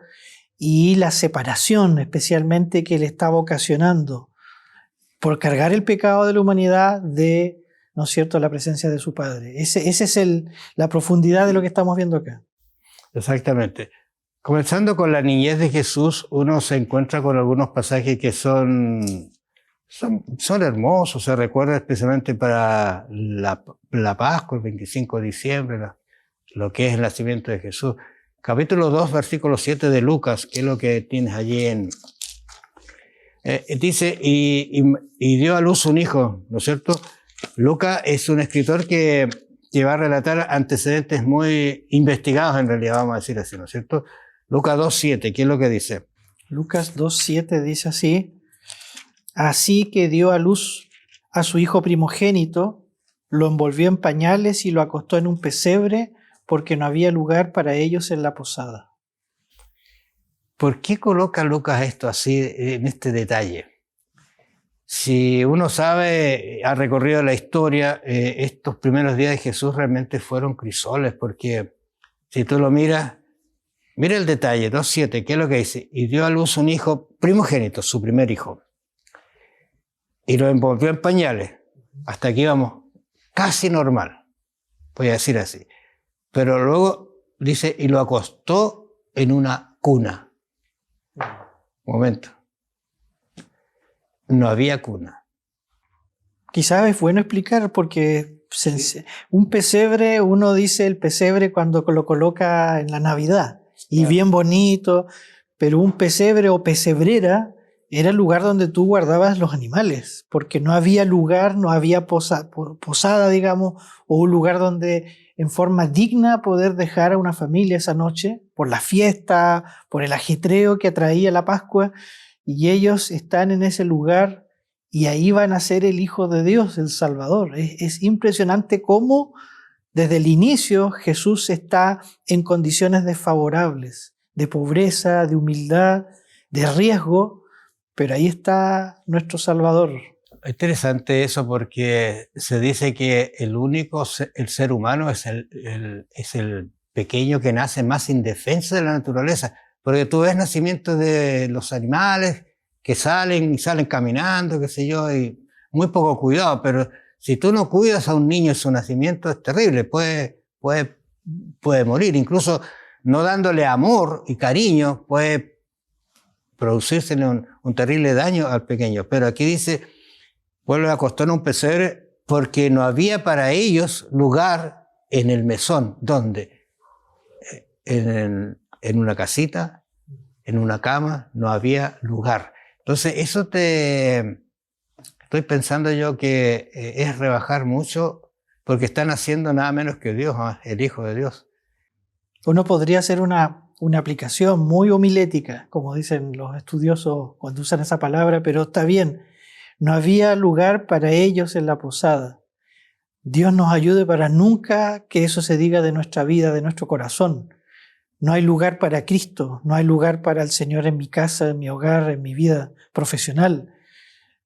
y la separación especialmente que le estaba ocasionando por cargar el pecado de la humanidad de, ¿no es cierto?, la presencia de su Padre. Ese es la profundidad de lo que estamos viendo acá. Exactamente. Comenzando con la niñez de Jesús, uno se encuentra con algunos pasajes que son hermosos. Se recuerda especialmente para la Pascua, el 25 de diciembre, lo que es el nacimiento de Jesús. Capítulo 2, versículo 7 de Lucas, que es lo que tienes allí dice, y dio a luz un hijo, ¿no es cierto? Lucas es un escritor que va a relatar antecedentes muy investigados, en realidad, vamos a decir así, ¿no es cierto? Lucas 2.7, ¿qué es lo que dice? Lucas 2.7 dice así: así que dio a luz a su hijo primogénito, lo envolvió en pañales y lo acostó en un pesebre porque no había lugar para ellos en la posada. ¿Por qué coloca Lucas esto así, en este detalle? Si uno sabe, ha recorrido la historia, estos primeros días de Jesús realmente fueron crisoles, porque si tú lo miras, mira el detalle, 2.7, ¿qué es lo que dice? Y dio a luz un hijo primogénito, su primer hijo, y lo envolvió en pañales. Hasta aquí vamos, casi normal, voy a decir así. Pero luego dice, y lo acostó en una cuna. Un momento. No había cuna. Quizás es bueno explicar porque un pesebre, uno dice el pesebre cuando lo coloca en la Navidad y bien bonito, pero un pesebre o pesebrera era el lugar donde tú guardabas los animales, porque no había lugar, no había posada, digamos, o un lugar donde en forma digna poder dejar a una familia esa noche, por la fiesta, por el ajetreo que atraía la Pascua, y ellos están en ese lugar y ahí van a ser el Hijo de Dios, el Salvador. Es impresionante cómo desde el inicio Jesús está en condiciones desfavorables, de pobreza, de humildad, de riesgo, pero ahí está nuestro Salvador. Es interesante eso porque se dice que el ser humano es el pequeño que nace más indefenso de la naturaleza, porque tú ves nacimientos de los animales que salen caminando, qué sé yo, y muy poco cuidado, pero si tú no cuidas a un niño en su nacimiento es terrible, puede morir, incluso no dándole amor y cariño puede producírsele un terrible daño al pequeño. Pero aquí dice, vuelve a acostar en un pesebre porque no había para ellos lugar en el mesón. ¿Dónde? En una casita, en una cama, no había lugar. Entonces, eso estoy pensando yo que es rebajar mucho porque están haciendo nada menos que Dios, el Hijo de Dios. Uno podría hacer una aplicación muy homilética, como dicen los estudiosos cuando usan esa palabra, pero está bien. No había lugar para ellos en la posada. Dios nos ayude para nunca que eso se diga de nuestra vida, de nuestro corazón. No hay lugar para Cristo, no hay lugar para el Señor en mi casa, en mi hogar, en mi vida profesional.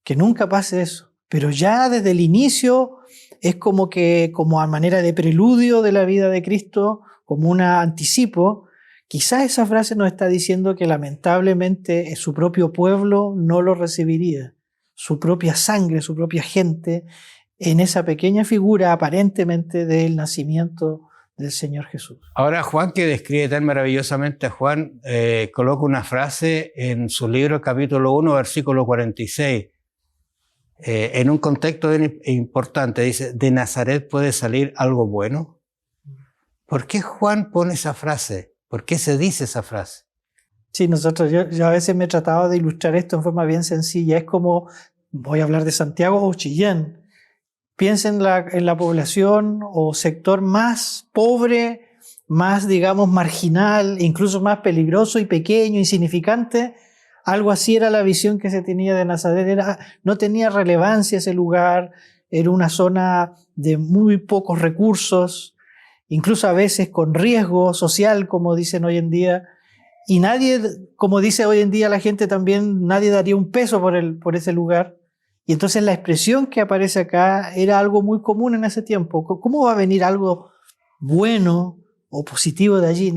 Que nunca pase eso. Pero ya desde el inicio es como a manera de preludio de la vida de Cristo, como un anticipo, quizás esa frase nos está diciendo que lamentablemente su propio pueblo no lo recibiría. su propia sangre, su propia gente, en esa pequeña figura aparentemente del nacimiento del Señor Jesús. Ahora Juan, que describe tan maravillosamente a Juan, coloca una frase en su libro capítulo 1, versículo 46, en un contexto importante, dice, ¿de Nazaret puede salir algo bueno? ¿Por qué Juan pone esa frase? ¿Por qué se dice esa frase? Sí, yo a veces me he tratado de ilustrar esto en forma bien sencilla. Es como, voy a hablar de Santiago o Chillán. Piensa en la población o sector más pobre, más, digamos, marginal, incluso más peligroso y pequeño, insignificante. Algo así era la visión que se tenía de Nazaret. No tenía relevancia ese lugar, era una zona de muy pocos recursos, incluso a veces con riesgo social, como dicen hoy en día. Y nadie, como dice hoy en día la gente también, nadie daría un peso por ese lugar. Y entonces la expresión que aparece acá era algo muy común en ese tiempo. ¿Cómo va a venir algo bueno o positivo de allí?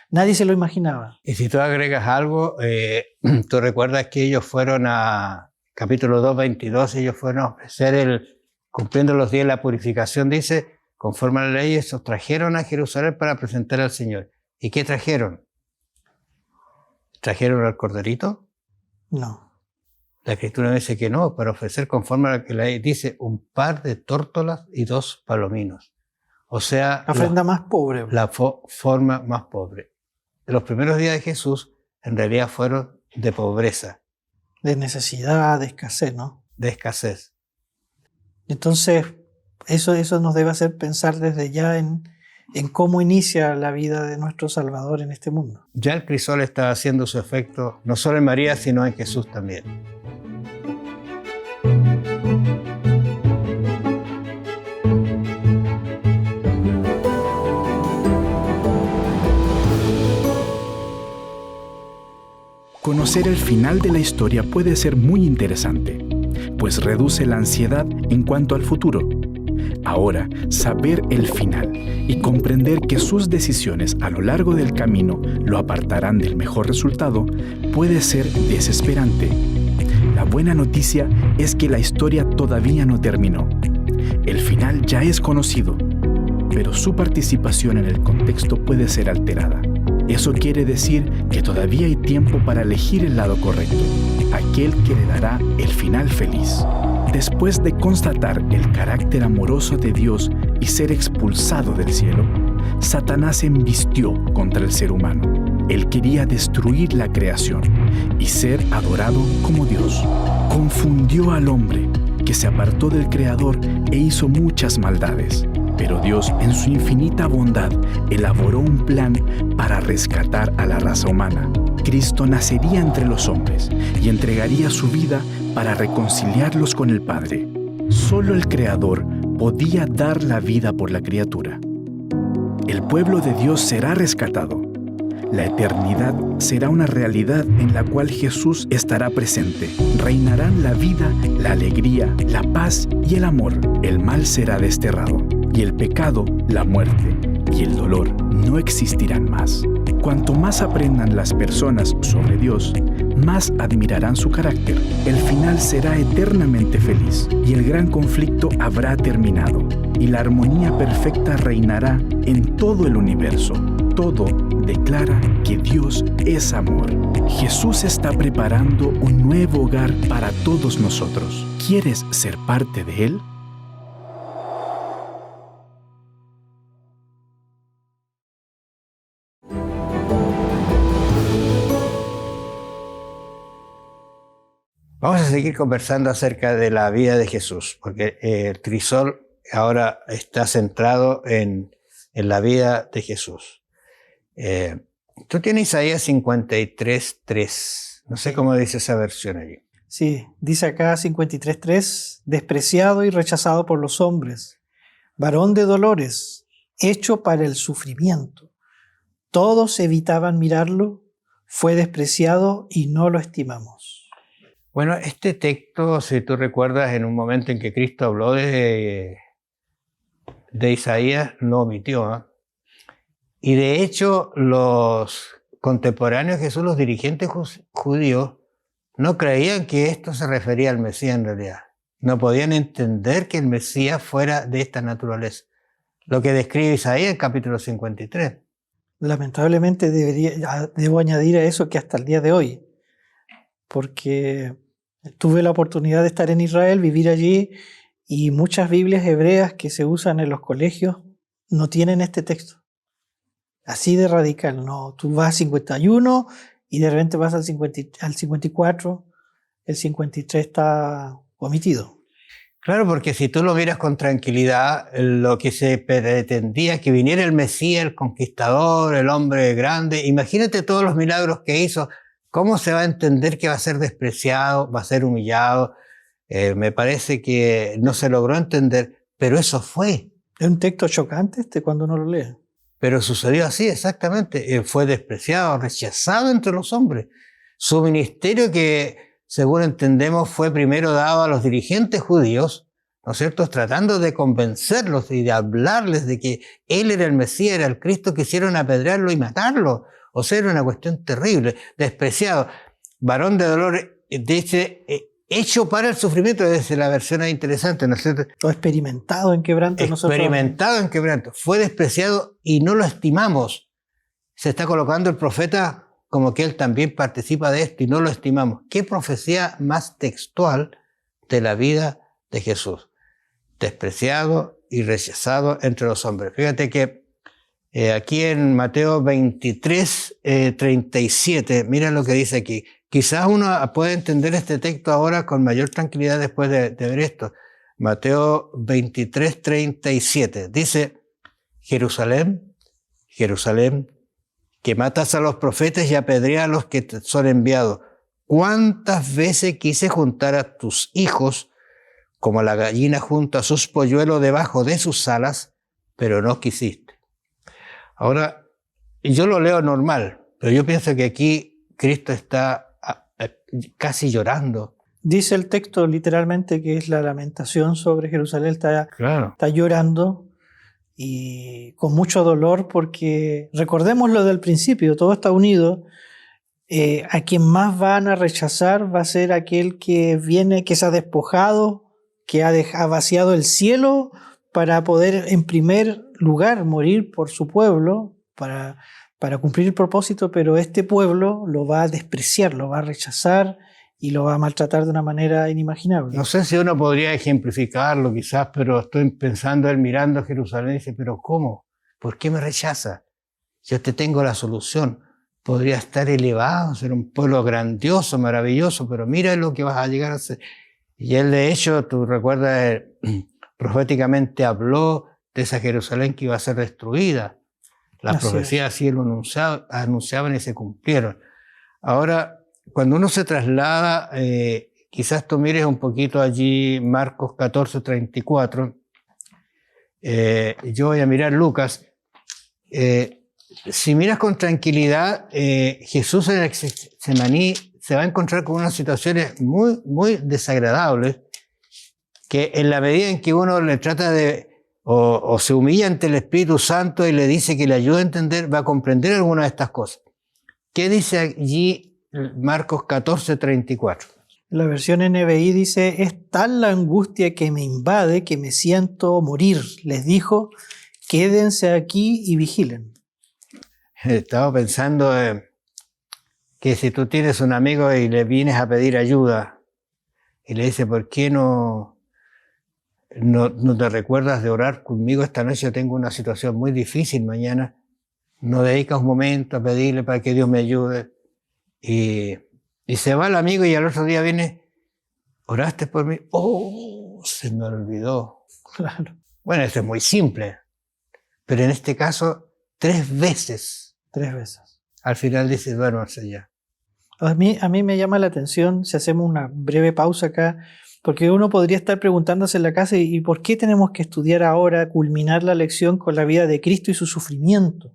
Nadie se lo imaginaba. Y si tú agregas algo, tú recuerdas que ellos fueron a capítulo 2, 22, ellos fueron a ofrecer cumpliendo los días de la purificación, dice, conforme a la ley, esos trajeron a Jerusalén para presentar al Señor. ¿Y qué trajeron? ¿Trajeron al corderito? No. La Escritura dice que no, para ofrecer conforme a lo que la ley dice, un par de tórtolas y 2 palominos. O sea, la ofrenda más pobre. La forma más pobre. Los primeros días de Jesús en realidad fueron de pobreza. De necesidad, de escasez, ¿no? De escasez. Entonces, eso nos debe hacer pensar desde ya en cómo inicia la vida de nuestro Salvador en este mundo. Ya el crisol está haciendo su efecto, no solo en María, sino en Jesús también. Conocer el final de la historia puede ser muy interesante, pues reduce la ansiedad en cuanto al futuro. Ahora, saber el final y comprender que sus decisiones a lo largo del camino lo apartarán del mejor resultado puede ser desesperante. La buena noticia es que la historia todavía no terminó. El final ya es conocido, pero su participación en el contexto puede ser alterada. Eso quiere decir que todavía hay tiempo para elegir el lado correcto, aquel que le dará el final feliz. Después de constatar el carácter amoroso de Dios y ser expulsado del cielo, Satanás embistió contra el ser humano. Él quería destruir la creación y ser adorado como Dios. Confundió al hombre, que se apartó del Creador e hizo muchas maldades. Pero Dios, en su infinita bondad, elaboró un plan para rescatar a la raza humana. Cristo nacería entre los hombres y entregaría su vida para reconciliarlos con el Padre. Solo el Creador podía dar la vida por la criatura. El pueblo de Dios será rescatado. La eternidad será una realidad en la cual Jesús estará presente. Reinarán la vida, la alegría, la paz y el amor. El mal será desterrado, y el pecado, la muerte y el dolor no existirán más. Cuanto más aprendan las personas sobre Dios, más admirarán su carácter. El final será eternamente feliz y el gran conflicto habrá terminado y la armonía perfecta reinará en todo el universo. Todo declara que Dios es amor. Jesús está preparando un nuevo hogar para todos nosotros. ¿Quieres ser parte de él? Vamos a seguir conversando acerca de la vida de Jesús, porque el crisol ahora está centrado en la vida de Jesús. Tú tienes Isaías 53:3. No sé cómo dice esa versión allí. Sí, dice acá 53:3, despreciado y rechazado por los hombres, varón de dolores, hecho para el sufrimiento. Todos evitaban mirarlo, fue despreciado y no lo estimamos. Bueno, este texto, si tú recuerdas, en un momento en que Cristo habló de Isaías, lo omitió, ¿eh? Y de hecho, los contemporáneos de Jesús, los dirigentes judíos, no creían que esto se refería al Mesías en realidad. No podían entender que el Mesías fuera de esta naturaleza. Lo que describe Isaías en capítulo 53. Lamentablemente debo añadir a eso que hasta el día de hoy, porque tuve la oportunidad de estar en Israel, vivir allí, y muchas Biblias hebreas que se usan en los colegios no tienen este texto. Así de radical, no. Tú vas al 51 y de repente vas al 54, el 53 está omitido. Claro, porque si tú lo miras con tranquilidad, lo que se pretendía que viniera el Mesías, el conquistador, el hombre grande, imagínate todos los milagros que hizo, ¿cómo se va a entender que va a ser despreciado, va a ser humillado? Me parece que no se logró entender, pero eso fue. Es un texto chocante cuando uno lo lee. Pero sucedió así, exactamente. Fue despreciado, rechazado entre los hombres. Su ministerio, que según entendemos fue primero dado a los dirigentes judíos, ¿no es cierto?, tratando de convencerlos y de hablarles de que él era el Mesías, era el Cristo, quisieron apedrearlo y matarlo. O sea, era una cuestión terrible, despreciado. Varón de dolor, dice, hecho para el sufrimiento, es la versión interesante, ¿no es cierto? O experimentado en quebranto. Experimentado en quebranto. Fue despreciado y no lo estimamos. Se está colocando el profeta como que él también participa de esto y no lo estimamos. ¿Qué profecía más textual de la vida de Jesús? Despreciado y rechazado entre los hombres. Fíjate que aquí en Mateo 23, 37, mira lo que dice aquí. Quizás uno puede entender este texto ahora con mayor tranquilidad después de ver esto. Mateo 23, 37. Dice, Jerusalén, Jerusalén, que matas a los profetas y apedreas a los que te son enviados. ¿Cuántas veces quise juntar a tus hijos como la gallina junta a sus polluelos debajo de sus alas, pero no quisiste? Ahora, yo lo leo normal, pero yo pienso que aquí Cristo está casi llorando. Dice el texto literalmente que es la lamentación sobre Jerusalén, está llorando y con mucho dolor, porque recordemos lo del principio, todo está unido. A quien más van a rechazar va a ser aquel que viene, que se ha despojado, que ha vaciado el cielo para poder en primer lugar morir por su pueblo, para cumplir el propósito, pero este pueblo lo va a despreciar, lo va a rechazar y lo va a maltratar de una manera inimaginable. No sé si uno podría ejemplificarlo quizás, pero estoy pensando, él mirando a Jerusalén y dice, pero ¿cómo? ¿Por qué me rechaza? Yo te tengo la solución. Podría estar elevado, ser un pueblo grandioso, maravilloso, pero mira lo que vas a llegar a ser. Y él, de hecho, tú recuerdas, proféticamente habló de esa Jerusalén que iba a ser destruida. Las profecías así lo anunciaban y se cumplieron. Ahora, cuando uno se traslada, quizás tú mires un poquito allí Marcos 14, 34. Yo voy a mirar Lucas. Si miras con tranquilidad, Jesús en el Getsemaní se va a encontrar con unas situaciones muy, muy desagradables, que en la medida en que uno le trata de o se humilla ante el Espíritu Santo y le dice que le ayuda a entender, va a comprender alguna de estas cosas. ¿Qué dice allí Marcos 14, 34? La versión NBI dice, es tal la angustia que me invade que me siento morir. Les dijo, quédense aquí y vigilen. Estaba pensando que si tú tienes un amigo y le vienes a pedir ayuda y le dices, ¿por qué no te recuerdas de orar conmigo esta noche? Yo tengo una situación muy difícil mañana. No dedicas un momento a pedirle para que Dios me ayude. Y se va el amigo y al otro día viene, ¿oraste por mí? ¡Oh! Se me olvidó. Claro. Bueno, esto es muy simple. Pero en este caso, 3 veces. 3 veces. Al final dice, duérmase ya. A mí me llama la atención, si hacemos una breve pausa acá, porque uno podría estar preguntándose en la casa, ¿y por qué tenemos que estudiar ahora, culminar la lección con la vida de Cristo y su sufrimiento?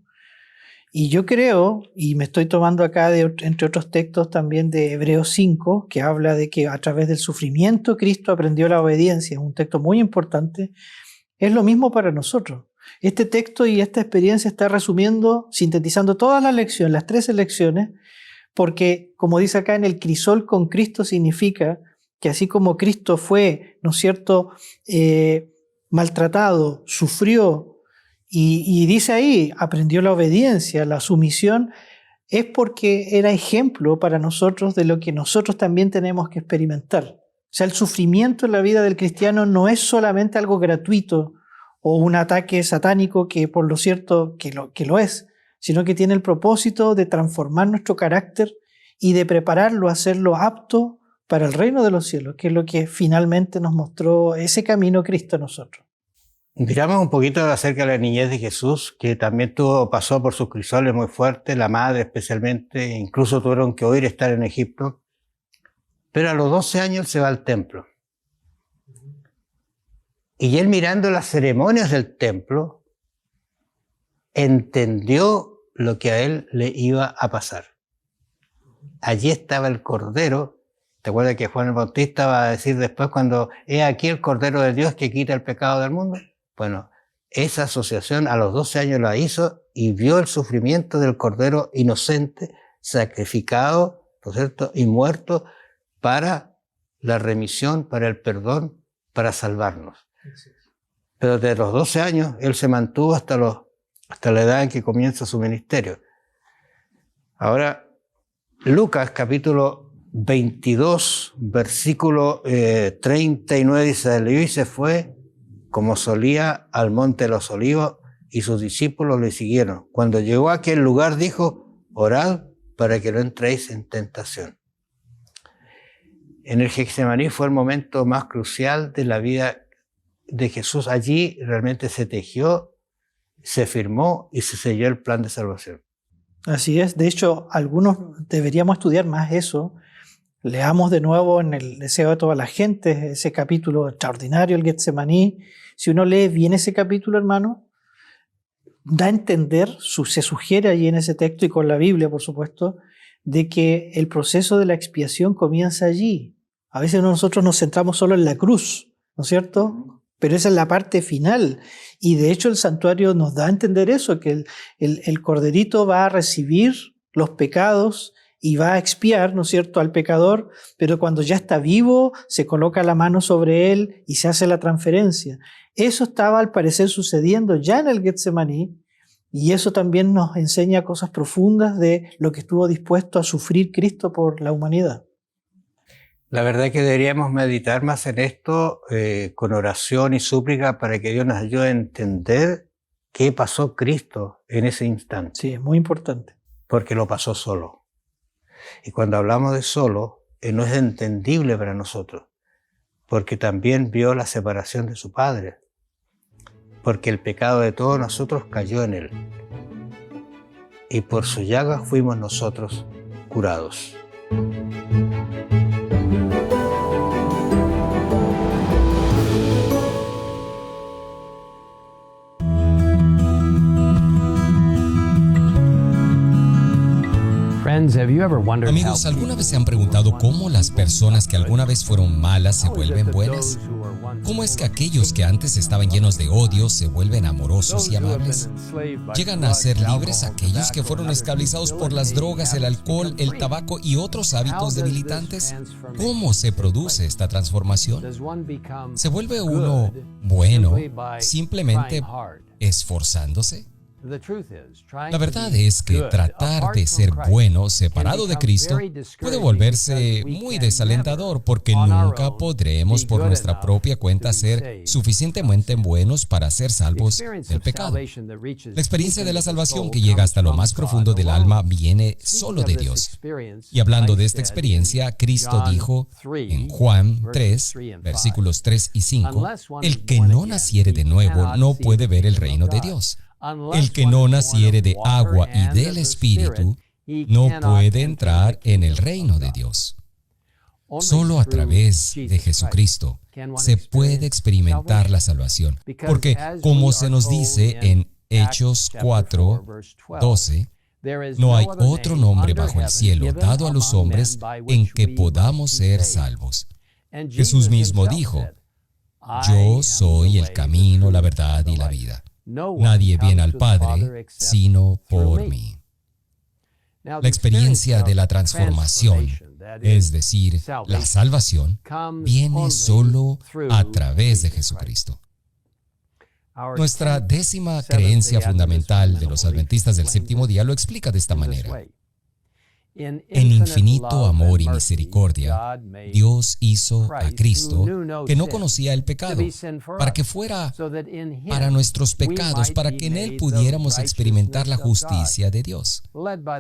Y yo creo, y me estoy tomando acá, entre otros textos también de Hebreos 5, que habla de que a través del sufrimiento Cristo aprendió la obediencia, es un texto muy importante, es lo mismo para nosotros. Este texto y esta experiencia está resumiendo, sintetizando todas las lecciones, las 13 lecciones, porque, como dice acá, en el crisol con Cristo significa que así como Cristo fue, ¿no es cierto?, maltratado, sufrió, y dice ahí, aprendió la obediencia, la sumisión, es porque era ejemplo para nosotros de lo que nosotros también tenemos que experimentar. O sea, el sufrimiento en la vida del cristiano no es solamente algo gratuito o un ataque satánico que por lo cierto que lo es, sino que tiene el propósito de transformar nuestro carácter y de prepararlo a hacerlo apto para el reino de los cielos, que es lo que finalmente nos mostró ese camino Cristo a nosotros. Miramos un poquito acerca de la niñez de Jesús, que también pasó por sus crisoles muy fuertes, la madre especialmente, incluso tuvieron que huir estar en Egipto. Pero a los 12 años él se va al templo. Y él, mirando las ceremonias del templo, entendió lo que a él le iba a pasar. Allí estaba el Cordero. ¿Te acuerdas que Juan el Bautista va a decir después cuando he aquí el Cordero de Dios que quita el pecado del mundo? Bueno, esa asociación a los 12 años la hizo y vio el sufrimiento del Cordero inocente, sacrificado, ¿no es cierto?, y muerto para la remisión, para el perdón, para salvarnos. Pero desde los 12 años él se mantuvo hasta la edad en que comienza su ministerio. Ahora, Lucas capítulo 22, versículo 39 dice, Leví se fue como solía al monte de los olivos y sus discípulos le siguieron. Cuando llegó a aquel lugar dijo, orad para que no entréis en tentación. En el Getsemaní fue el momento más crucial de la vida de Jesús. Allí realmente se tejió, se firmó y se selló el plan de salvación. Así es. De hecho, algunos deberíamos estudiar más eso. Leamos de nuevo en el deseo de toda la gente ese capítulo extraordinario, el Getsemaní. Si uno lee bien ese capítulo, hermano, da a entender, se sugiere allí en ese texto y con la Biblia, por supuesto, de que el proceso de la expiación comienza allí. A veces nosotros nos centramos solo en la cruz, ¿no es cierto? Pero esa es la parte final. Y de hecho el santuario nos da a entender eso, que el corderito va a recibir los pecados y va a expiar, ¿no es cierto?, al pecador, pero cuando ya está vivo, se coloca la mano sobre él y se hace la transferencia. Eso estaba al parecer sucediendo ya en el Getsemaní, y eso también nos enseña cosas profundas de lo que estuvo dispuesto a sufrir Cristo por la humanidad. La verdad es que deberíamos meditar más en esto con oración y súplica para que Dios nos ayude a entender qué pasó Cristo en ese instante. Sí, es muy importante. Porque lo pasó solo. Y cuando hablamos de solo, no es entendible para nosotros, porque también vio la separación de su Padre, porque el pecado de todos nosotros cayó en él. Y por su llaga fuimos nosotros curados. Amigos, ¿alguna vez se han preguntado cómo las personas que alguna vez fueron malas se vuelven buenas? ¿Cómo es que aquellos que antes estaban llenos de odio se vuelven amorosos y amables? ¿Llegan a ser libres aquellos que fueron esclavizados por las drogas, el alcohol, el tabaco y otros hábitos debilitantes? ¿Cómo se produce esta transformación? ¿Se vuelve uno bueno simplemente esforzándose? La verdad es que tratar de ser bueno separado de Cristo puede volverse muy desalentador porque nunca podremos por nuestra propia cuenta ser suficientemente buenos para ser salvos del pecado. La experiencia de la salvación que llega hasta lo más profundo del alma viene solo de Dios. Y hablando de esta experiencia, Cristo dijo en Juan 3, versículos 3 y 5, el que no naciere de nuevo no puede ver el reino de Dios. El que no naciere de agua y del Espíritu no puede entrar en el reino de Dios. Solo a través de Jesucristo se puede experimentar la salvación, porque como se nos dice en Hechos 4:12, no hay otro nombre bajo el cielo dado a los hombres en que podamos ser salvos. Jesús mismo dijo, yo soy el camino, la verdad y la vida. Nadie viene al Padre sino por mí. La experiencia de la transformación, es decir, la salvación, viene solo a través de Jesucristo. Nuestra 10ª creencia fundamental de los adventistas del séptimo día lo explica de esta manera. En infinito amor y misericordia, Dios hizo a Cristo, que no conocía el pecado, para que fuera para nuestros pecados, para que en Él pudiéramos experimentar la justicia de Dios.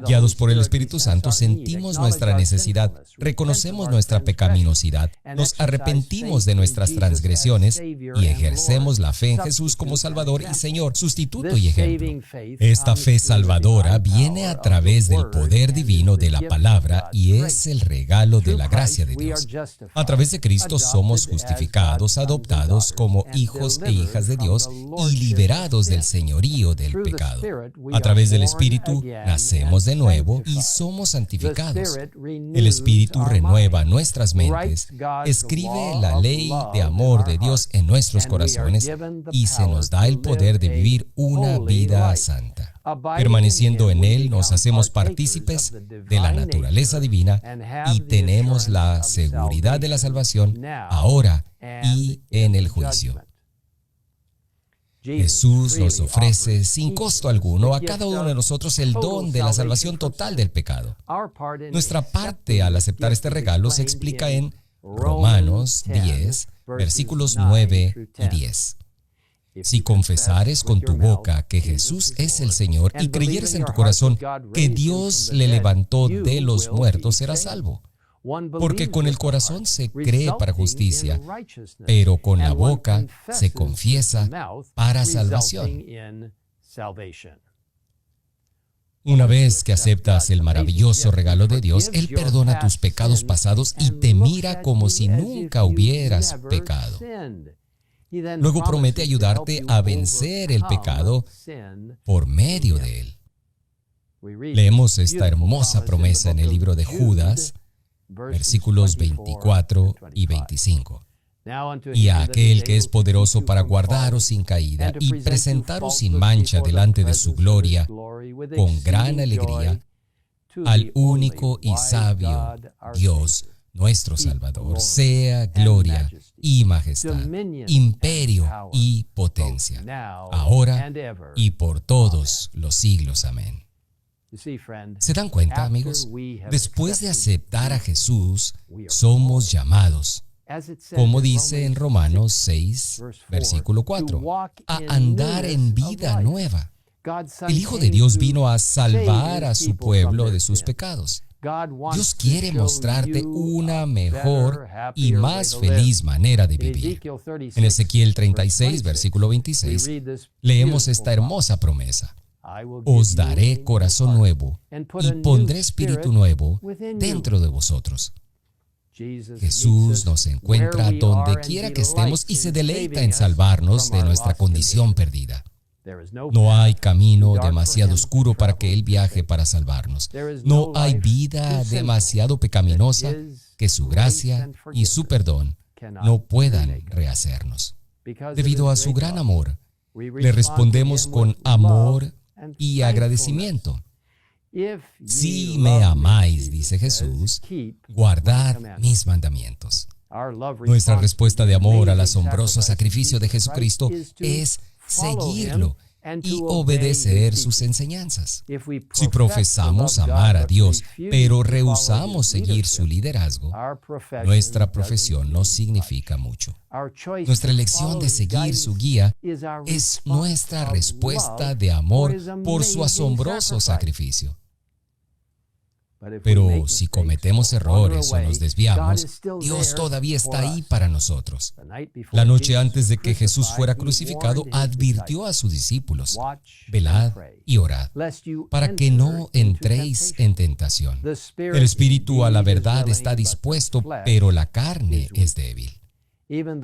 Guiados por el Espíritu Santo, sentimos nuestra necesidad, reconocemos nuestra pecaminosidad, nos arrepentimos de nuestras transgresiones y ejercemos la fe en Jesús como Salvador y Señor, sustituto y ejemplo. Esta fe salvadora viene a través del poder divino de la palabra y es el regalo de la gracia de Dios. A través de Cristo somos justificados, adoptados como hijos e hijas de Dios y liberados del señorío del pecado. A través del Espíritu nacemos de nuevo y somos santificados. El Espíritu renueva nuestras mentes, escribe la ley de amor de Dios en nuestros corazones y se nos da el poder de vivir una vida santa. Permaneciendo en Él, nos hacemos partícipes de la naturaleza divina y tenemos la seguridad de la salvación ahora y en el juicio. Jesús nos ofrece sin costo alguno a cada uno de nosotros el don de la salvación total del pecado. Nuestra parte al aceptar este regalo se explica en Romanos 10, versículos 9 y 10. Si confesares con tu boca que Jesús es el Señor y creyeres en tu corazón que Dios le levantó de los muertos, serás salvo. Porque con el corazón se cree para justicia, pero con la boca se confiesa para salvación. Una vez que aceptas el maravilloso regalo de Dios, Él perdona tus pecados pasados y te mira como si nunca hubieras pecado. Luego promete ayudarte a vencer el pecado por medio de Él. Leemos esta hermosa promesa en el libro de Judas, versículos 24 y 25. Y a aquel que es poderoso para guardaros sin caída y presentaros sin mancha delante de su gloria, con gran alegría, al único y sabio Dios, nuestro Salvador, sea gloria y majestad, imperio y potencia, ahora y por todos los siglos. Amén. ¿Se dan cuenta, amigos? Después de aceptar a Jesús, somos llamados, como dice en Romanos 6, versículo 4, a andar en vida nueva. El Hijo de Dios vino a salvar a su pueblo de sus pecados. Dios quiere mostrarte una mejor y más feliz manera de vivir. En Ezequiel 36, versículo 26, leemos esta hermosa promesa. Os daré corazón nuevo y pondré espíritu nuevo dentro de vosotros. Jesús nos encuentra donde quiera que estemos y se deleita en salvarnos de nuestra condición perdida. No hay camino demasiado oscuro para que Él viaje para salvarnos. No hay vida demasiado pecaminosa que su gracia y su perdón no puedan rehacernos. Debido a su gran amor, le respondemos con amor y agradecimiento. Si me amáis, dice Jesús, guardad mis mandamientos. Nuestra respuesta de amor al asombroso sacrificio de Jesucristo es seguirlo y obedecer sus enseñanzas. Si profesamos amar a Dios, pero rehusamos seguir su liderazgo, nuestra profesión no significa mucho. Nuestra elección de seguir su guía es nuestra respuesta de amor por su asombroso sacrificio. Pero si cometemos errores o nos desviamos, Dios todavía está ahí para nosotros. La noche antes de que Jesús fuera crucificado, advirtió a sus discípulos: velad y orad, para que no entréis en tentación. El espíritu a la verdad está dispuesto, pero la carne es débil.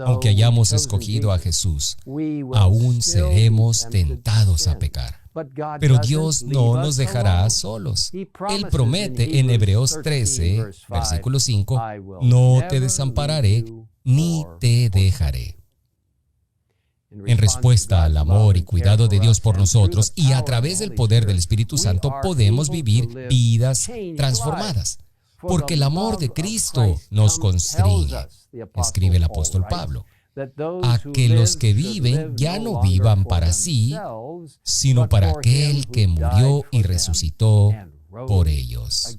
Aunque hayamos escogido a Jesús, aún seremos tentados a pecar. Pero Dios no nos dejará solos. Él promete en Hebreos 13, versículo 5, no te desampararé ni te dejaré. En respuesta al amor y cuidado de Dios por nosotros y a través del poder del Espíritu Santo podemos vivir vidas transformadas. Porque el amor de Cristo nos constriñe, escribe el apóstol Pablo, a que los que viven ya no vivan para sí, sino para aquel que murió y resucitó por ellos.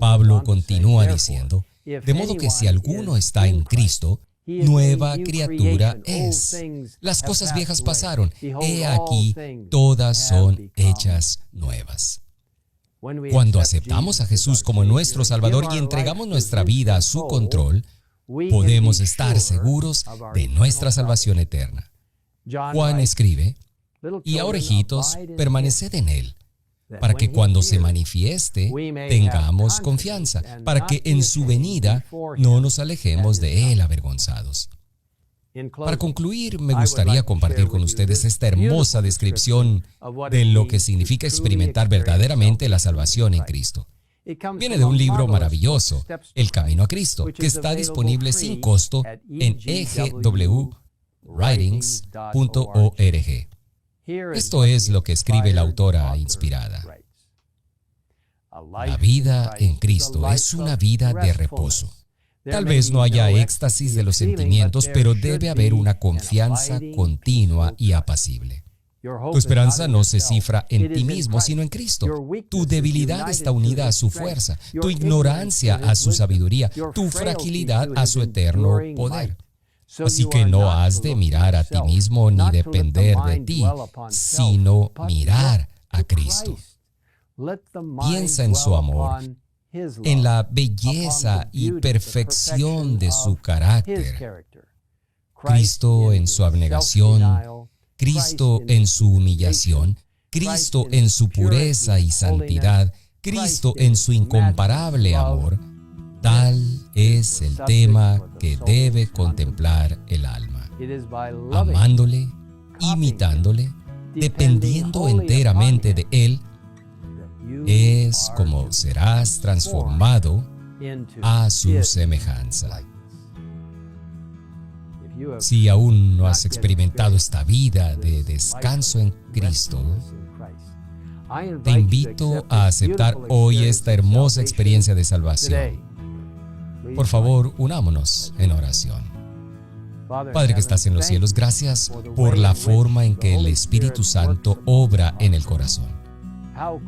Pablo continúa diciendo, de modo que si alguno está en Cristo, nueva criatura es. Las cosas viejas pasaron, he aquí, todas son hechas nuevas. Cuando aceptamos a Jesús como nuestro Salvador y entregamos nuestra vida a su control, podemos estar seguros de nuestra salvación eterna. Juan escribe, y ahora, hijitos, permaneced en Él, para que cuando se manifieste tengamos confianza, para que en su venida no nos alejemos de Él avergonzados. Para concluir, me gustaría compartir con ustedes esta hermosa descripción de lo que significa experimentar verdaderamente la salvación en Cristo. Viene de un libro maravilloso, El Camino a Cristo, que está disponible sin costo en egwritings.org. Esto es lo que escribe la autora inspirada. La vida en Cristo es una vida de reposo. Tal vez no haya éxtasis de los sentimientos, pero debe haber una confianza continua y apacible. Tu esperanza no se cifra en ti mismo, sino en Cristo. Tu debilidad está unida a su fuerza, tu ignorancia a su sabiduría, tu fragilidad a su eterno poder. Así que no has de mirar a ti mismo ni depender de ti, sino mirar a Cristo. Piensa en su amor, en la belleza y perfección de su carácter. Cristo en su abnegación, Cristo en su humillación, Cristo en su pureza y santidad, Cristo en su incomparable amor. Tal es el tema que debe contemplar el alma. Amándole, imitándole, dependiendo enteramente de Él, es como serás transformado a su semejanza. Si aún no has experimentado esta vida de descanso en Cristo, te invito a aceptar hoy esta hermosa experiencia de salvación. Por favor, unámonos en oración. Padre que estás en los cielos, gracias por la forma en que el Espíritu Santo obra en el corazón.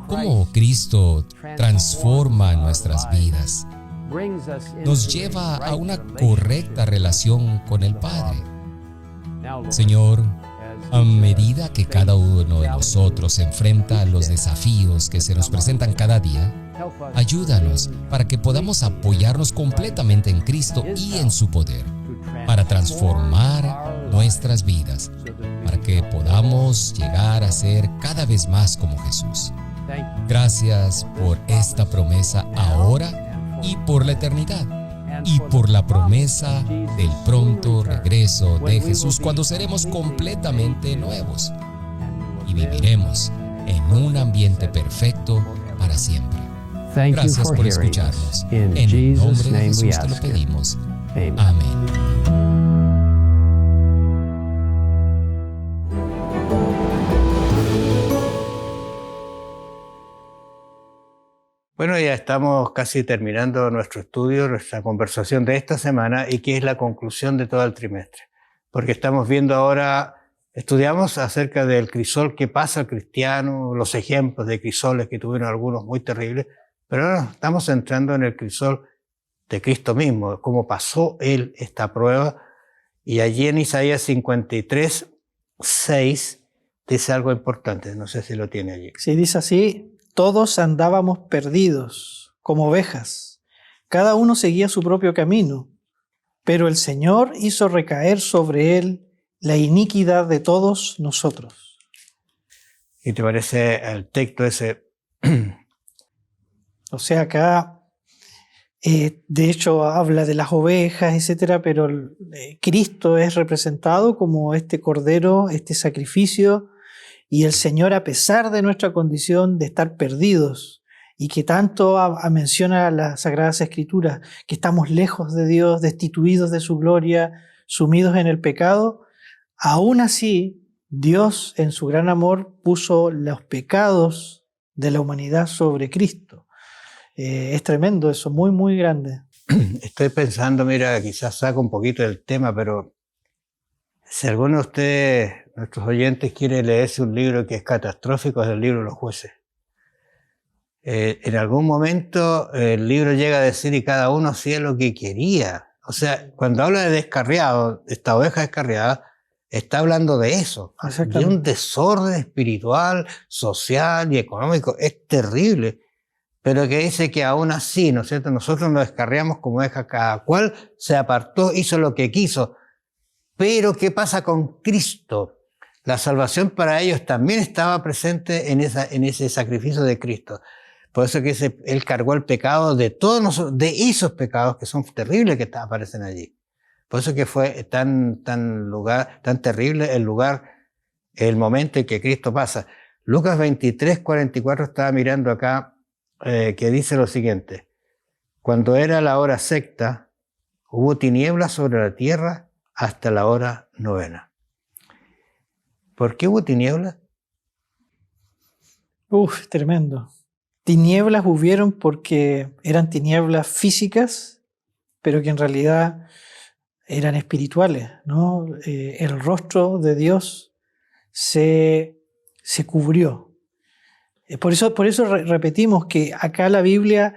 Cómo Cristo transforma nuestras vidas, nos lleva a una correcta relación con el Padre. Señor, a medida que cada uno de nosotros se enfrenta a los desafíos que se nos presentan cada día, ayúdanos para que podamos apoyarnos completamente en Cristo y en su poder, para transformar nuestras vidas, para que podamos llegar a ser cada vez más como Jesús. Gracias por esta promesa ahora y por la eternidad, y por la promesa del pronto regreso de Jesús cuando seremos completamente nuevos y viviremos en un ambiente perfecto para siempre. Gracias por escucharnos. En el nombre de Jesús te lo pedimos. Amén. Bueno, ya estamos casi terminando nuestro estudio, nuestra conversación de esta semana, y que es la conclusión de todo el trimestre. Porque estamos viendo ahora, estudiamos acerca del crisol que pasa al cristiano, los ejemplos de crisoles que tuvieron algunos muy terribles, pero ahora nos estamos centrando en el crisol de Cristo mismo, cómo pasó Él esta prueba. Y allí en Isaías 53, 6, dice algo importante, no sé si lo tiene allí. Sí, dice así: todos andábamos perdidos, como ovejas. Cada uno seguía su propio camino, pero el Señor hizo recaer sobre él la iniquidad de todos nosotros. ¿Y te parece el texto ese? O sea, acá, de hecho, habla de las ovejas, etcétera, pero Cristo es representado como este cordero, este sacrificio. Y el Señor, a pesar de nuestra condición de estar perdidos y que tanto menciona las Sagradas Escrituras, que estamos lejos de Dios, destituidos de su gloria, sumidos en el pecado, aún así, Dios en su gran amor puso los pecados de la humanidad sobre Cristo. Es tremendo eso, muy, muy grande. Estoy pensando, mira, quizás saco un poquito del tema, pero si alguno de ustedes, nuestros oyentes, quiere leerse un libro que es catastrófico, es el libro de los jueces. En algún momento el libro llega a decir y cada uno hacía lo que quería. O sea, cuando habla de descarriado, esta oveja descarriada, está hablando de eso, de un desorden espiritual, social y económico. Es terrible. Pero que dice que aún así, ¿no es cierto?, nosotros nos descarriamos como ovejas, cada cual se apartó, hizo lo que quiso. Pero ¿qué pasa con Cristo? La salvación para ellos también estaba presente en ese sacrificio de Cristo. Por eso que Él cargó el pecado de todos nosotros, de esos pecados que son terribles que aparecen allí. Por eso que fue tan terrible el momento en que Cristo pasa. Lucas 23, 44 estaba mirando acá, que dice lo siguiente: cuando era la hora sexta, hubo tinieblas sobre la tierra hasta la hora novena. ¿Por qué hubo tinieblas? Tremendo. Tinieblas hubieron porque eran tinieblas físicas, pero que en realidad eran espirituales, ¿no? El rostro de Dios se cubrió. Por eso repetimos que acá la Biblia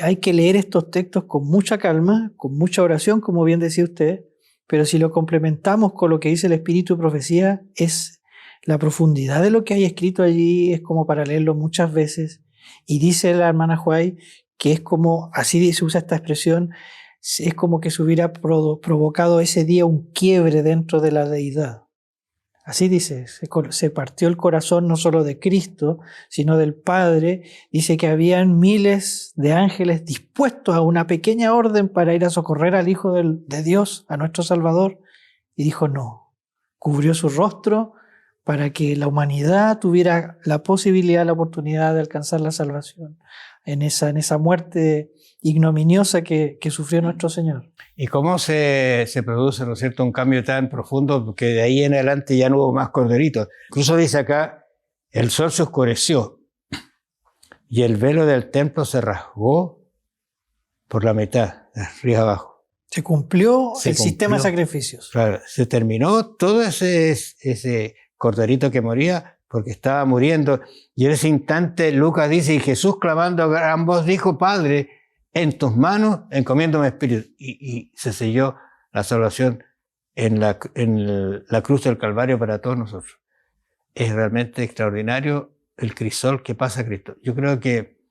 hay que leer estos textos con mucha calma, con mucha oración, como bien decía usted, pero si lo complementamos con lo que dice el Espíritu de Profecía, es la profundidad de lo que hay escrito allí, es como para leerlo muchas veces. Y dice la hermana Huay que es como, así se usa esta expresión, es como que se hubiera provocado ese día un quiebre dentro de la deidad. Así dice, se partió el corazón no solo de Cristo, sino del Padre. Dice que habían miles de ángeles dispuestos a una pequeña orden para ir a socorrer al Hijo de Dios, a nuestro Salvador. Y dijo no, cubrió su rostro para que la humanidad tuviera la posibilidad, la oportunidad de alcanzar la salvación en esa muerte ignominiosa que sufrió nuestro Señor. ¿Y cómo se produce, ¿no es cierto?, un cambio tan profundo? Porque de ahí en adelante ya no hubo más corderitos. Incluso dice acá, el sol se oscureció y el velo del templo se rasgó por la mitad, de arriba abajo. Se cumplió el sistema de sacrificios. Claro, se terminó todo ese corderito que moría porque estaba muriendo. Y en ese instante Lucas dice, y Jesús clamando a gran voz dijo, Padre, en tus manos encomiendo mi espíritu. Y se selló la salvación en la cruz del Calvario para todos nosotros. Es realmente extraordinario el crisol que pasa a Cristo. Yo creo que,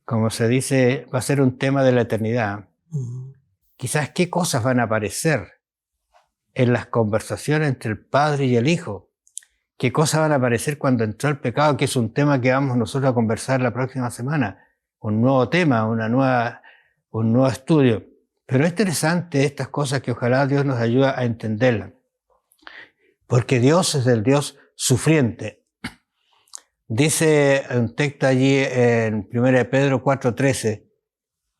como se dice, va a ser un tema de la eternidad. Quizás qué cosas van a aparecer en las conversaciones entre el Padre y el Hijo. Qué cosas van a aparecer cuando entró el pecado, que es un tema que vamos nosotros a conversar la próxima semana. Un nuevo tema, un nuevo estudio. Pero es interesante estas cosas que ojalá Dios nos ayude a entenderlas. Porque Dios es el Dios sufriente. Dice un texto allí en 1 Pedro 4:13,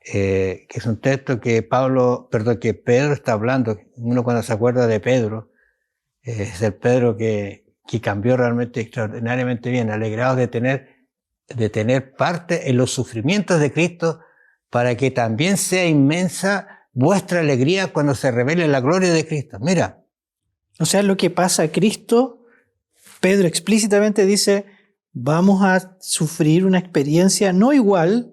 que es un texto que Pedro está hablando. Uno cuando se acuerda de Pedro, es el Pedro que cambió realmente extraordinariamente bien, alegrados de tener parte en los sufrimientos de Cristo, para que también sea inmensa vuestra alegría cuando se revele la gloria de Cristo. Mira. O sea, lo que pasa a Cristo, Pedro explícitamente dice, vamos a sufrir una experiencia no igual,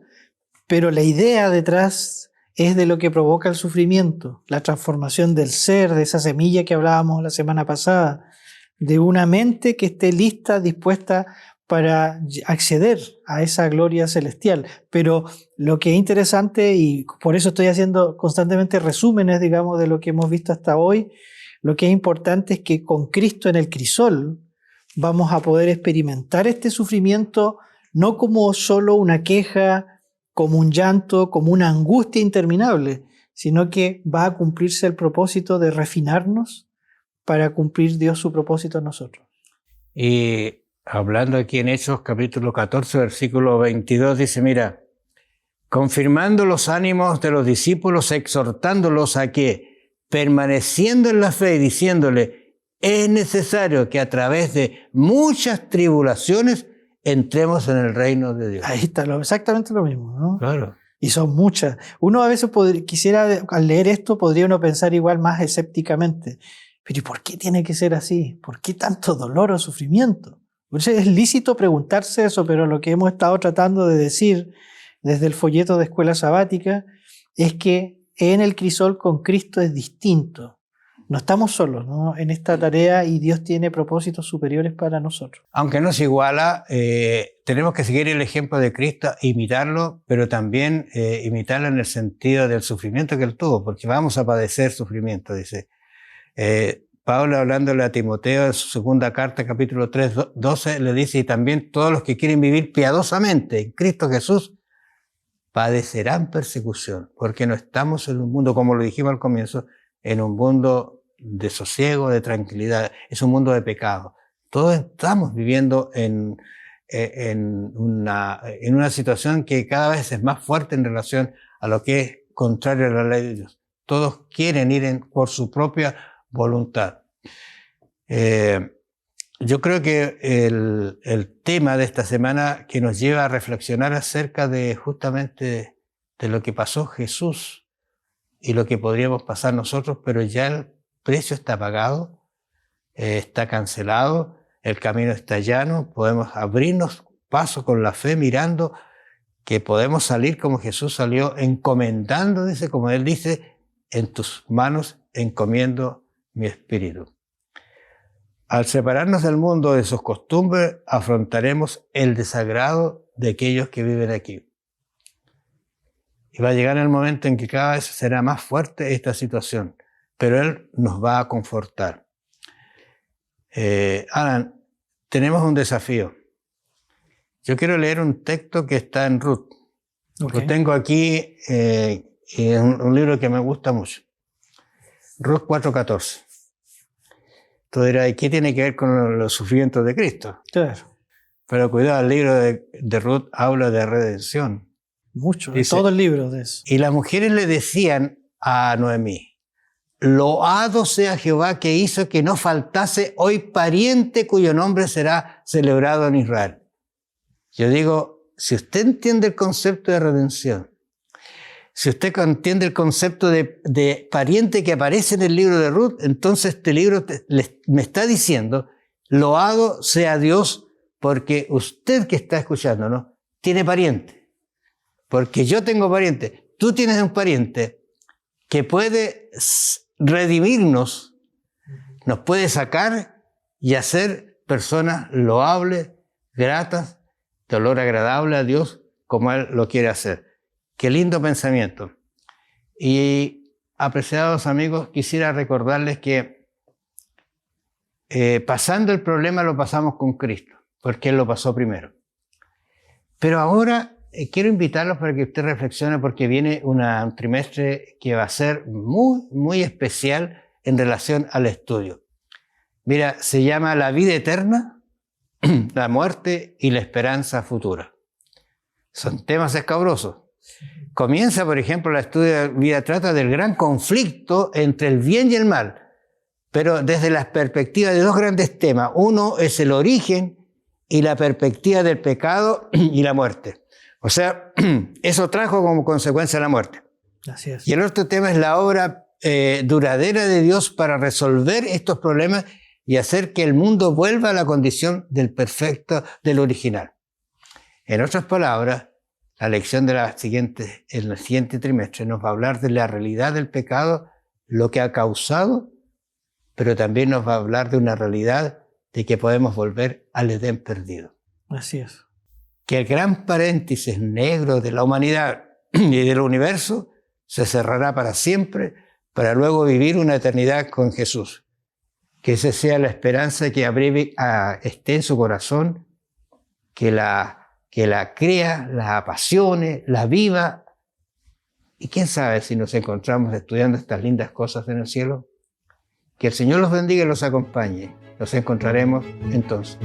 pero la idea detrás es de lo que provoca el sufrimiento, la transformación del ser, de esa semilla que hablábamos la semana pasada, de una mente que esté lista, dispuesta para acceder a esa gloria celestial. Pero lo que es interesante, y por eso estoy haciendo constantemente resúmenes, digamos, de lo que hemos visto hasta hoy, lo que es importante es que con Cristo en el crisol vamos a poder experimentar este sufrimiento no como solo una queja, como un llanto, como una angustia interminable, sino que va a cumplirse el propósito de refinarnos para cumplir Dios su propósito en nosotros. Y hablando aquí en Hechos capítulo 14, versículo 22, dice, mira, confirmando los ánimos de los discípulos, exhortándolos a que, permaneciendo en la fe y diciéndole, es necesario que a través de muchas tribulaciones entremos en el reino de Dios. Ahí está, exactamente lo mismo, ¿no? Claro. Y son muchas. Uno a veces quisiera, al leer esto, podría uno pensar igual más escépticamente. Pero ¿y por qué tiene que ser así? ¿Por qué tanto dolor o sufrimiento? Es lícito preguntarse eso, pero lo que hemos estado tratando de decir desde el folleto de Escuela Sabática es que en el crisol con Cristo es distinto. No estamos solos, ¿no?, en esta tarea, y Dios tiene propósitos superiores para nosotros. Aunque no se iguala, tenemos que seguir el ejemplo de Cristo, imitarlo, pero también imitarlo en el sentido del sufrimiento que Él tuvo, porque vamos a padecer sufrimiento, dice. Pablo, hablándole a Timoteo en su segunda carta, capítulo 3, 12, le dice: y también todos los que quieren vivir piadosamente en Cristo Jesús padecerán persecución, porque no estamos en un mundo, como lo dijimos al comienzo, en un mundo de sosiego, de tranquilidad. Es un mundo de pecado. Todos estamos viviendo en una situación que cada vez es más fuerte en relación a lo que es contrario a la ley de Dios. Todos quieren ir por su propia voluntad. Yo creo que el tema de esta semana que nos lleva a reflexionar acerca de justamente de lo que pasó Jesús y lo que podríamos pasar nosotros, pero ya el precio está pagado, está cancelado, el camino está llano, podemos abrirnos paso con la fe, mirando que podemos salir como Jesús salió, encomendando, dice, como Él dice, en tus manos encomiendo mi espíritu. Al separarnos del mundo, de sus costumbres, afrontaremos el desagrado de aquellos que viven aquí. Y va a llegar el momento en que cada vez será más fuerte esta situación, pero Él nos va a confortar. Alan, tenemos un desafío. Yo quiero leer un texto que está en Ruth. Okay. Lo tengo aquí, en un libro que me gusta mucho. Ruth 4:14. Tú dirás, ¿y qué tiene que ver con los sufrimientos de Cristo? Claro. Pero cuidado, el libro de Ruth habla de redención. Mucho, dice, todo el libro de eso. Y las mujeres le decían a Noemí: loado sea Jehová, que hizo que no faltase hoy pariente cuyo nombre será celebrado en Israel. Yo digo, si usted entiende el concepto de redención, si usted entiende el concepto de pariente que aparece en el libro de Ruth, entonces este libro me está diciendo: loado sea Dios, porque usted que está escuchando, ¿no?, tiene pariente. Porque yo tengo pariente, tú tienes un pariente que puede redimirnos, nos puede sacar y hacer personas loables, gratas, de olor agradable a Dios, como Él lo quiere hacer. Qué lindo pensamiento. Y, apreciados amigos, quisiera recordarles que pasando el problema lo pasamos con Cristo, porque Él lo pasó primero. Pero ahora quiero invitarlos para que usted reflexione, porque viene un trimestre que va a ser muy, muy especial en relación al estudio. Mira, se llama La vida eterna, la muerte y la esperanza futura. Son temas escabrosos. Comienza, por ejemplo, el estudio de la vida, trata del gran conflicto entre el bien y el mal, pero desde la perspectiva de dos grandes temas. Uno es el origen y la perspectiva del pecado y la muerte. O sea, eso trajo como consecuencia la muerte. Así es. Y el otro tema es la obra duradera de Dios para resolver estos problemas y hacer que el mundo vuelva a la condición del perfecto, del original. En otras palabras, la lección de en el siguiente trimestre nos va a hablar de la realidad del pecado, lo que ha causado, pero también nos va a hablar de una realidad de que podemos volver al Edén perdido. Así es. Que el gran paréntesis negro de la humanidad y del universo se cerrará para siempre, para luego vivir una eternidad con Jesús. Que esa sea la esperanza que esté en su corazón, que la crea, la apasione, la viva. Y quién sabe si nos encontramos estudiando estas lindas cosas en el cielo. Que el Señor los bendiga y los acompañe. Nos encontraremos entonces.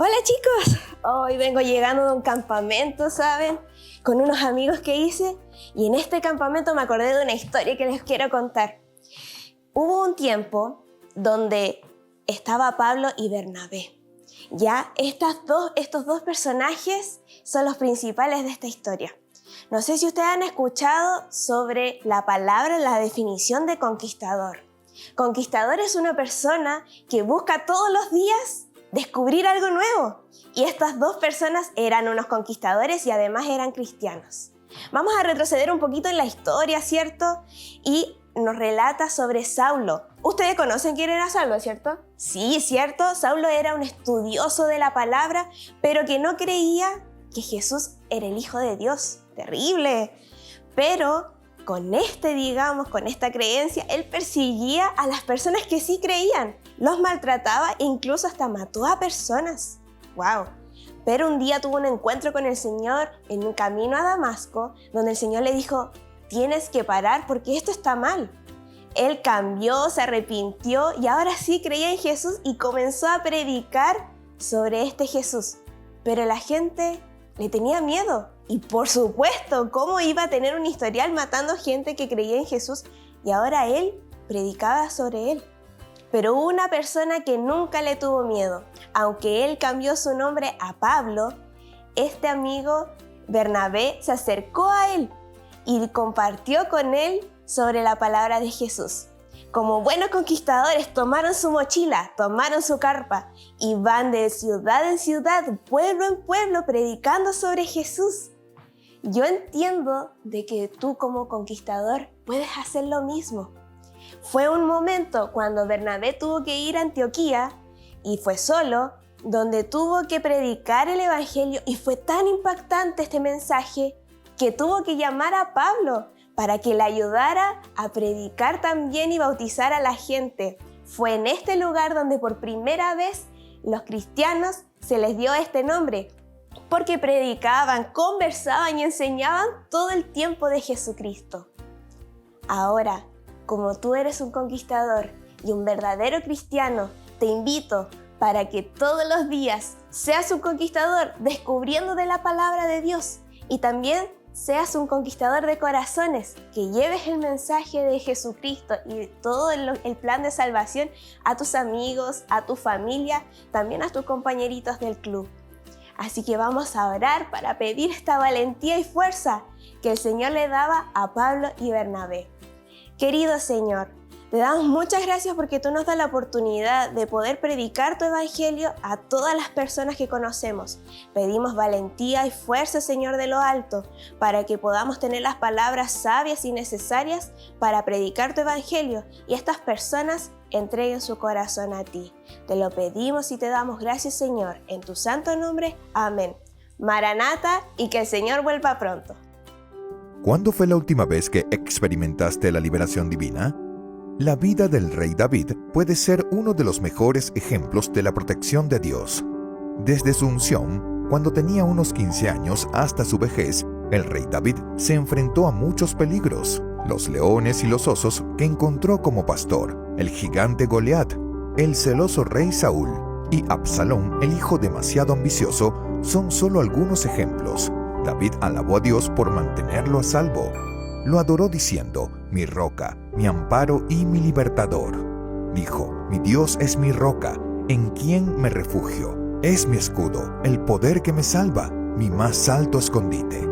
Hola chicos, hoy vengo llegando de un campamento, ¿saben? Con unos amigos que hice y en este campamento me acordé de una historia que les quiero contar. Hubo un tiempo donde estaba Pablo y Bernabé. Ya estos dos personajes son los principales de esta historia. No sé si ustedes han escuchado sobre la palabra, la definición de conquistador. Conquistador es una persona que busca todos los días descubrir algo nuevo. Y estas dos personas eran unos conquistadores y además eran cristianos. Vamos a retroceder un poquito en la historia, ¿cierto? Y nos relata sobre Saulo. Ustedes conocen quién era Saulo, ¿cierto? Sí, ¿cierto? Saulo era un estudioso de la palabra, pero que no creía que Jesús era el Hijo de Dios. Terrible. Pero con esta creencia, él perseguía a las personas que sí creían. Los maltrataba e incluso hasta mató a personas. ¡Wow! Pero un día tuvo un encuentro con el Señor en un camino a Damasco, donde el Señor le dijo: tienes que parar porque esto está mal. Él cambió, se arrepintió y ahora sí creía en Jesús y comenzó a predicar sobre este Jesús. Pero la gente le tenía miedo. Y por supuesto, ¿cómo iba a tener un historial matando gente que creía en Jesús? Y ahora él predicaba sobre él. Pero hubo una persona que nunca le tuvo miedo. Aunque él cambió su nombre a Pablo, este amigo Bernabé se acercó a él y compartió con él sobre la palabra de Jesús. Como buenos conquistadores, tomaron su mochila, tomaron su carpa y van de ciudad en ciudad, pueblo en pueblo, predicando sobre Jesús. Yo entiendo de que tú como conquistador puedes hacer lo mismo. Fue un momento cuando Bernabé tuvo que ir a Antioquía y fue solo, donde tuvo que predicar el evangelio y fue tan impactante este mensaje que tuvo que llamar a Pablo para que le ayudara a predicar también y bautizar a la gente. Fue en este lugar donde por primera vez los cristianos se les dio este nombre, porque predicaban, conversaban y enseñaban todo el tiempo de Jesucristo. Ahora, como tú eres un conquistador y un verdadero cristiano, te invito para que todos los días seas un conquistador descubriendo de la palabra de Dios y también seas un conquistador de corazones, que lleves el mensaje de Jesucristo y todo el plan de salvación a tus amigos, a tu familia, también a tus compañeritos del club. Así que vamos a orar para pedir esta valentía y fuerza que el Señor le daba a Pablo y Bernabé. Querido Señor, te damos muchas gracias porque tú nos das la oportunidad de poder predicar tu evangelio a todas las personas que conocemos. Pedimos valentía y fuerza, Señor, de lo alto, para que podamos tener las palabras sabias y necesarias para predicar tu evangelio y estas personas entreguen su corazón a ti. Te lo pedimos y te damos gracias, Señor, en tu santo nombre. Amén. Maranata, y que el Señor vuelva pronto. ¿Cuándo fue la última vez que experimentaste la liberación divina? La vida del rey David puede ser uno de los mejores ejemplos de la protección de Dios. Desde su unción, cuando tenía unos 15 años hasta su vejez, el rey David se enfrentó a muchos peligros: los leones y los osos que encontró como pastor, el gigante Goliat, el celoso rey Saúl y Absalón, el hijo demasiado ambicioso, son solo algunos ejemplos. David alabó a Dios por mantenerlo a salvo. Lo adoró diciendo: mi roca, mi amparo y mi libertador. Dijo: mi Dios es mi roca, en quien me refugio. Es mi escudo, el poder que me salva, mi más alto escondite.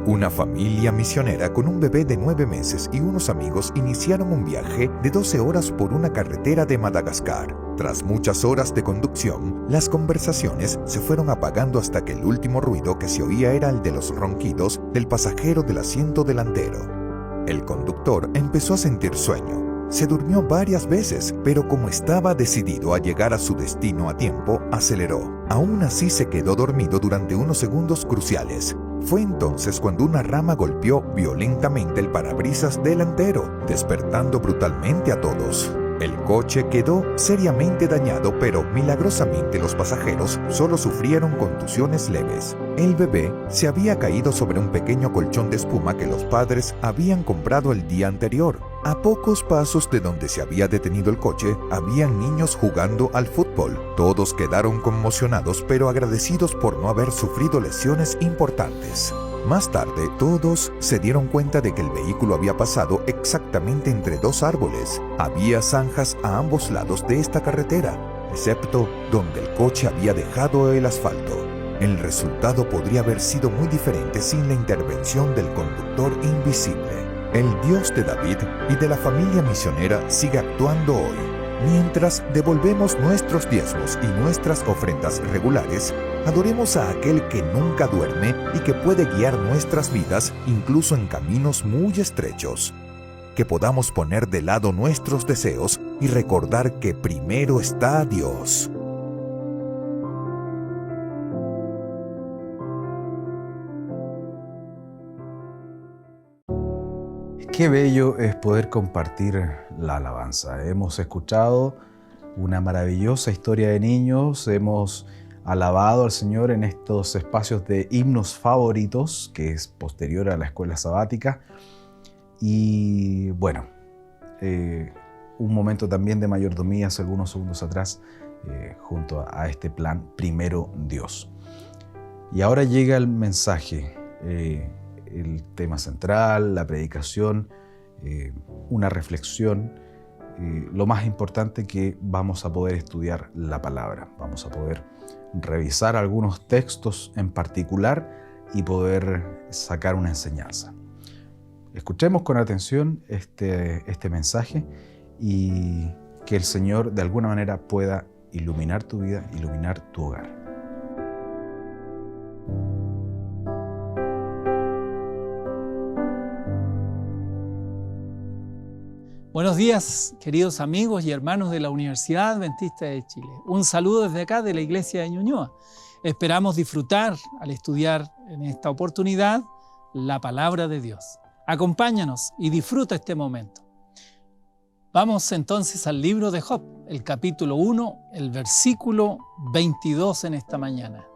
Una familia misionera con un bebé de 9 meses y unos amigos iniciaron un viaje de 12 horas por una carretera de Madagascar. Tras muchas horas de conducción, las conversaciones se fueron apagando hasta que el último ruido que se oía era el de los ronquidos del pasajero del asiento delantero. El conductor empezó a sentir sueño. Se durmió varias veces, pero como estaba decidido a llegar a su destino a tiempo, aceleró. Aún así se quedó dormido durante unos segundos cruciales. Fue entonces cuando una rama golpeó violentamente el parabrisas delantero, despertando brutalmente a todos. El coche quedó seriamente dañado, pero milagrosamente los pasajeros solo sufrieron contusiones leves. El bebé se había caído sobre un pequeño colchón de espuma que los padres habían comprado el día anterior. A pocos pasos de donde se había detenido el coche, habían niños jugando al fútbol. Todos quedaron conmocionados, pero agradecidos por no haber sufrido lesiones importantes. Más tarde, todos se dieron cuenta de que el vehículo había pasado exactamente entre 2 árboles. Había zanjas a ambos lados de esta carretera, excepto donde el coche había dejado el asfalto. El resultado podría haber sido muy diferente sin la intervención del conductor invisible. El Dios de David y de la familia misionera sigue actuando hoy. Mientras devolvemos nuestros diezmos y nuestras ofrendas regulares, adoremos a aquel que nunca duerme y que puede guiar nuestras vidas incluso en caminos muy estrechos. Que podamos poner de lado nuestros deseos y recordar que primero está Dios. Qué bello es poder compartir la alabanza. Hemos escuchado una maravillosa historia de niños, hemos alabado al Señor en estos espacios de himnos favoritos, que es posterior a la escuela sabática. Y bueno, un momento también de mayordomía hace algunos segundos atrás, junto a este plan Primero Dios. Y ahora llega el mensaje, el tema central, la predicación, una reflexión, lo más importante, que vamos a poder estudiar la palabra, vamos a poder revisar algunos textos en particular y poder sacar una enseñanza. Escuchemos con atención este mensaje y que el Señor de alguna manera pueda iluminar tu vida, iluminar tu hogar. Buenos días, queridos amigos y hermanos de la Universidad Adventista de Chile. Un saludo desde acá de la Iglesia de Ñuñoa. Esperamos disfrutar al estudiar en esta oportunidad la palabra de Dios. Acompáñanos y disfruta este momento. Vamos entonces al libro de Job, el capítulo 1, el versículo 22 en esta mañana.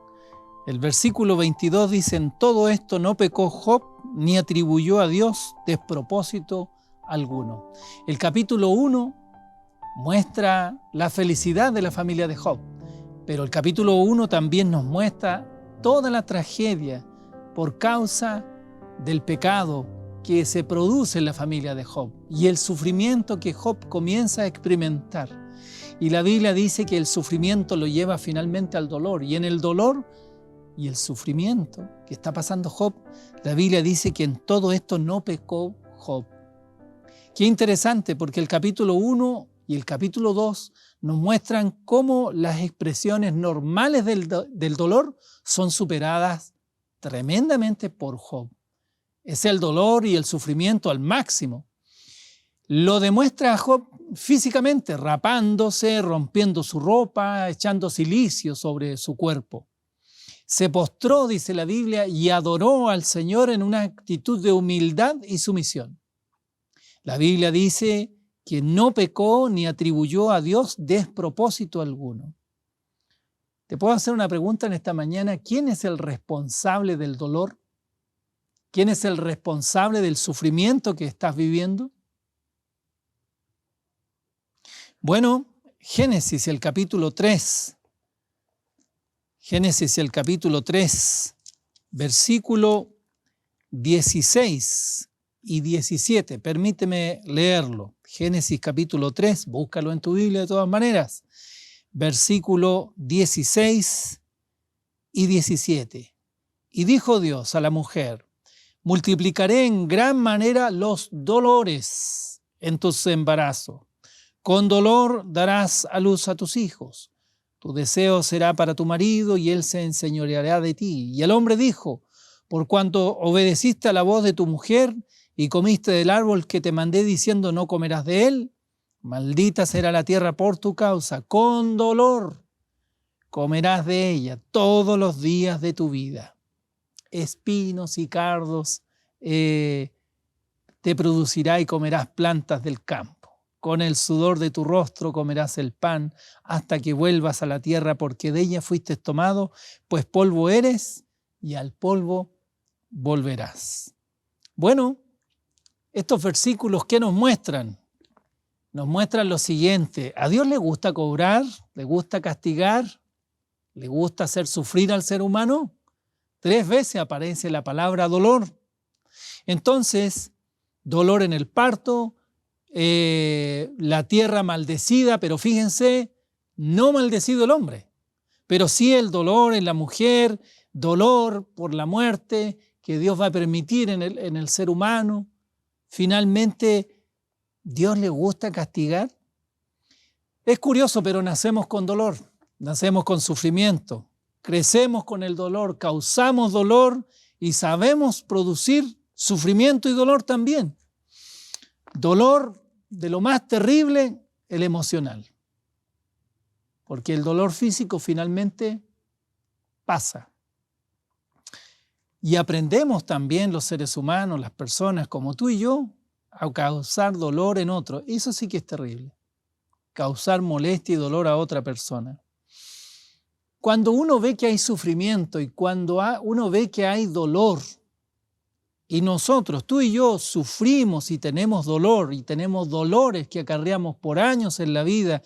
El versículo 22 dice: en todo esto no pecó Job ni atribuyó a Dios despropósito alguno. El capítulo 1 muestra la felicidad de la familia de Job, pero el capítulo 1 también nos muestra toda la tragedia por causa del pecado que se produce en la familia de Job y el sufrimiento que Job comienza a experimentar. Y la Biblia dice que el sufrimiento lo lleva finalmente al dolor, y en el dolor y el sufrimiento que está pasando Job, la Biblia dice que en todo esto no pecó Job. Qué interesante, porque el capítulo 1 y el capítulo 2 nos muestran cómo las expresiones normales del dolor son superadas tremendamente por Job. Es el dolor y el sufrimiento al máximo. Lo demuestra Job físicamente, rapándose, rompiendo su ropa, echando silicio sobre su cuerpo. Se postró, dice la Biblia, y adoró al Señor en una actitud de humildad y sumisión. La Biblia dice que no pecó ni atribuyó a Dios despropósito alguno. Te puedo hacer una pregunta en esta mañana: ¿quién es el responsable del dolor? ¿Quién es el responsable del sufrimiento que estás viviendo? Bueno, Génesis, el capítulo 3. Génesis, el capítulo 3, versículo 16 y 17. Permíteme leerlo. Génesis, capítulo 3, búscalo en tu Biblia de todas maneras. Versículo 16 y 17. Y dijo Dios a la mujer: multiplicaré en gran manera los dolores en tu embarazo. Con dolor darás a luz a tus hijos. Tu deseo será para tu marido y él se enseñoreará de ti. Y el hombre dijo: por cuanto obedeciste a la voz de tu mujer y comiste del árbol que te mandé diciendo no comerás de él, maldita será la tierra por tu causa. Con dolor comerás de ella todos los días de tu vida. Espinos y cardos te producirá y comerás plantas del campo. Con el sudor de tu rostro comerás el pan hasta que vuelvas a la tierra, porque de ella fuiste tomado, pues polvo eres y al polvo volverás. Bueno, estos versículos, ¿qué nos muestran? Nos muestran lo siguiente: a Dios le gusta cobrar, le gusta castigar, le gusta hacer sufrir al ser humano. 3 veces aparece la palabra dolor. Entonces, dolor en el parto, la tierra maldecida, pero fíjense, no maldecido el hombre, pero sí el dolor en la mujer, dolor por la muerte que Dios va a permitir en el ser humano. Finalmente, ¿Dios le gusta castigar? Es curioso, pero nacemos con dolor, nacemos con sufrimiento, crecemos con el dolor, causamos dolor y sabemos producir sufrimiento y dolor también. Dolor de lo más terrible, el emocional. Porque el dolor físico finalmente pasa. Y aprendemos también los seres humanos, las personas como tú y yo, a causar dolor en otro. Eso sí que es terrible. Causar molestia y dolor a otra persona. Cuando uno ve que hay sufrimiento y cuando uno ve que hay dolor, y nosotros, tú y yo, sufrimos y tenemos dolor y tenemos dolores que acarreamos por años en la vida.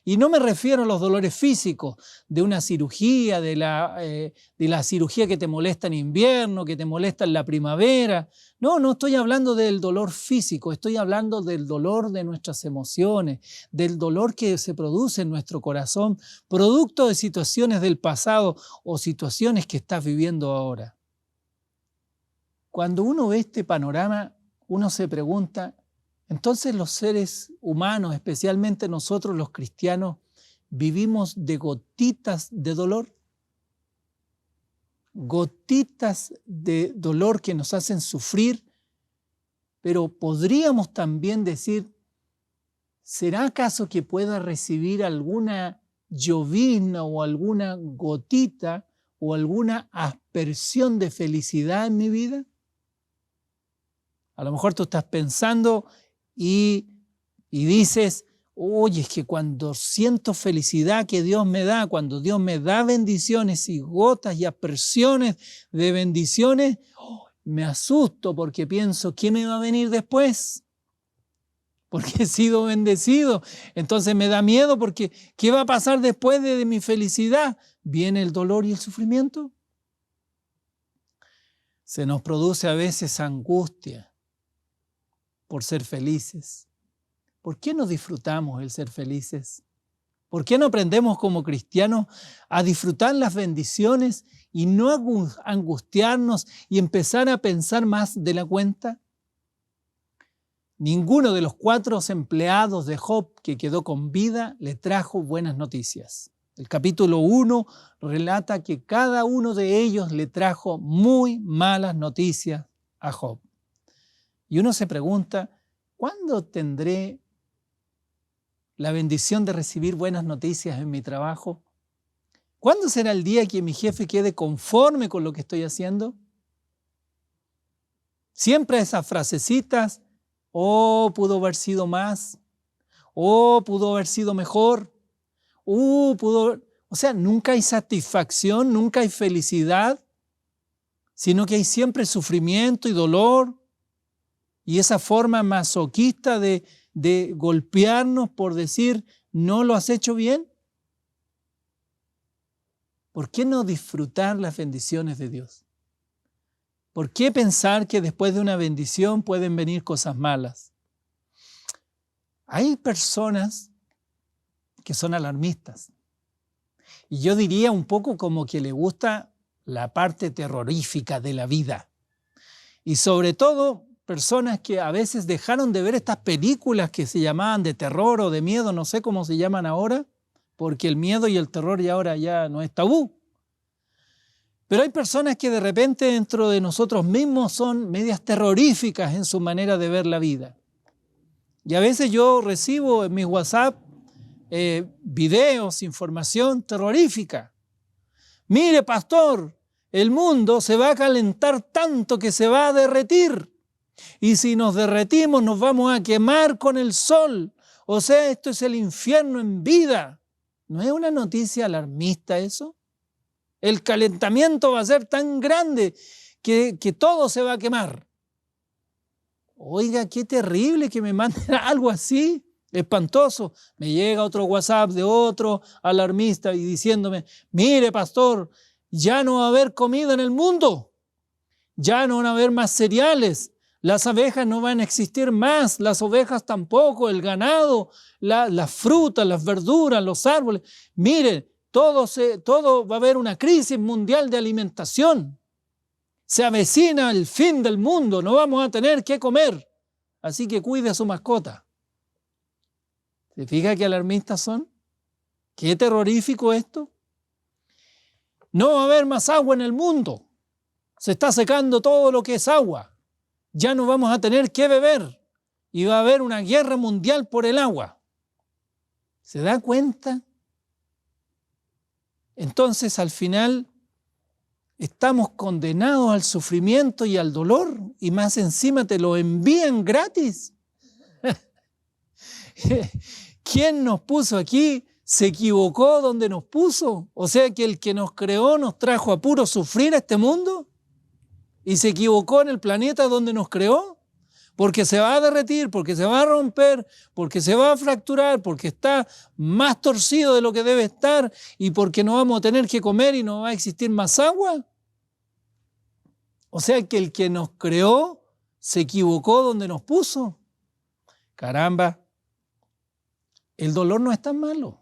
Y no me refiero a los dolores físicos de una cirugía, de la cirugía que te molesta en invierno, que te molesta en la primavera. No estoy hablando del dolor físico, estoy hablando del dolor de nuestras emociones, del dolor que se produce en nuestro corazón, producto de situaciones del pasado o situaciones que estás viviendo ahora. Cuando uno ve este panorama, uno se pregunta, entonces los seres humanos, especialmente nosotros los cristianos, ¿vivimos de gotitas de dolor? Gotitas de dolor que nos hacen sufrir, pero podríamos también decir, ¿será acaso que pueda recibir alguna llovizna o alguna gotita o alguna aspersión de felicidad en mi vida? A lo mejor tú estás pensando y dices, Oye, es que cuando siento felicidad que Dios me da, cuando Dios me da bendiciones y gotas y aspersiones de bendiciones, me asusto porque pienso, ¿qué me va a venir después? Porque he sido bendecido. Entonces me da miedo porque ¿qué va a pasar después de mi felicidad? ¿Viene el dolor y el sufrimiento? Se nos produce a veces angustia por ser felices. ¿Por qué no disfrutamos el ser felices? ¿Por qué no aprendemos como cristianos a disfrutar las bendiciones y no angustiarnos y empezar a pensar más de la cuenta? Ninguno de los 4 empleados de Job que quedó con vida le trajo buenas noticias. El capítulo 1 relata que cada uno de ellos le trajo muy malas noticias a Job. Y uno se pregunta, ¿cuándo tendré la bendición de recibir buenas noticias en mi trabajo? ¿Cuándo será el día que mi jefe quede conforme con lo que estoy haciendo? Siempre esas frasecitas, pudo haber sido más, pudo haber sido mejor, o sea, nunca hay satisfacción, nunca hay felicidad, sino que hay siempre sufrimiento y dolor, y esa forma masoquista de golpearnos por decir, ¿no lo has hecho bien? ¿Por qué no disfrutar las bendiciones de Dios? ¿Por qué pensar que después de una bendición pueden venir cosas malas? Hay personas que son alarmistas. Y yo diría un poco como que le gusta la parte terrorífica de la vida. Y sobre todo, personas que a veces dejaron de ver estas películas que se llamaban de terror o de miedo, no sé cómo se llaman ahora, porque el miedo y el terror ya ahora ya no es tabú. Pero hay personas que de repente dentro de nosotros mismos son medias terroríficas en su manera de ver la vida. Y a veces yo recibo en mis WhatsApp videos, información terrorífica. Mire, pastor, el mundo se va a calentar tanto que se va a derretir. Y si nos derretimos nos vamos a quemar con el sol. O sea, esto es el infierno en vida. ¿No es una noticia alarmista eso? El calentamiento va a ser tan grande que todo se va a quemar. Oiga, qué terrible que me manden algo así, espantoso. Me llega otro WhatsApp de otro alarmista y diciéndome, mire pastor, ya no va a haber comida en el mundo, ya no van a haber más cereales, las abejas no van a existir más, las ovejas tampoco, el ganado, las frutas, las verduras, los árboles. Mire, todo va a haber una crisis mundial de alimentación. Se avecina el fin del mundo, no vamos a tener qué comer. Así que cuide a su mascota. ¿Se fija qué alarmistas son? ¿Qué terrorífico esto? No va a haber más agua en el mundo. Se está secando todo lo que es agua. Ya no vamos a tener qué beber. Y va a haber una guerra mundial por el agua. ¿Se da cuenta? Entonces, al final, estamos condenados al sufrimiento y al dolor, y más encima te lo envían gratis. ¿Quién nos puso aquí? ¿Se equivocó donde nos puso? O sea que el que nos creó nos trajo a puro sufrir a este mundo, y se equivocó en el planeta donde nos creó, porque se va a derretir, porque se va a romper, porque se va a fracturar, porque está más torcido de lo que debe estar y porque no vamos a tener que comer y no va a existir más agua. O sea que el que nos creó se equivocó donde nos puso. Caramba, el dolor no es tan malo.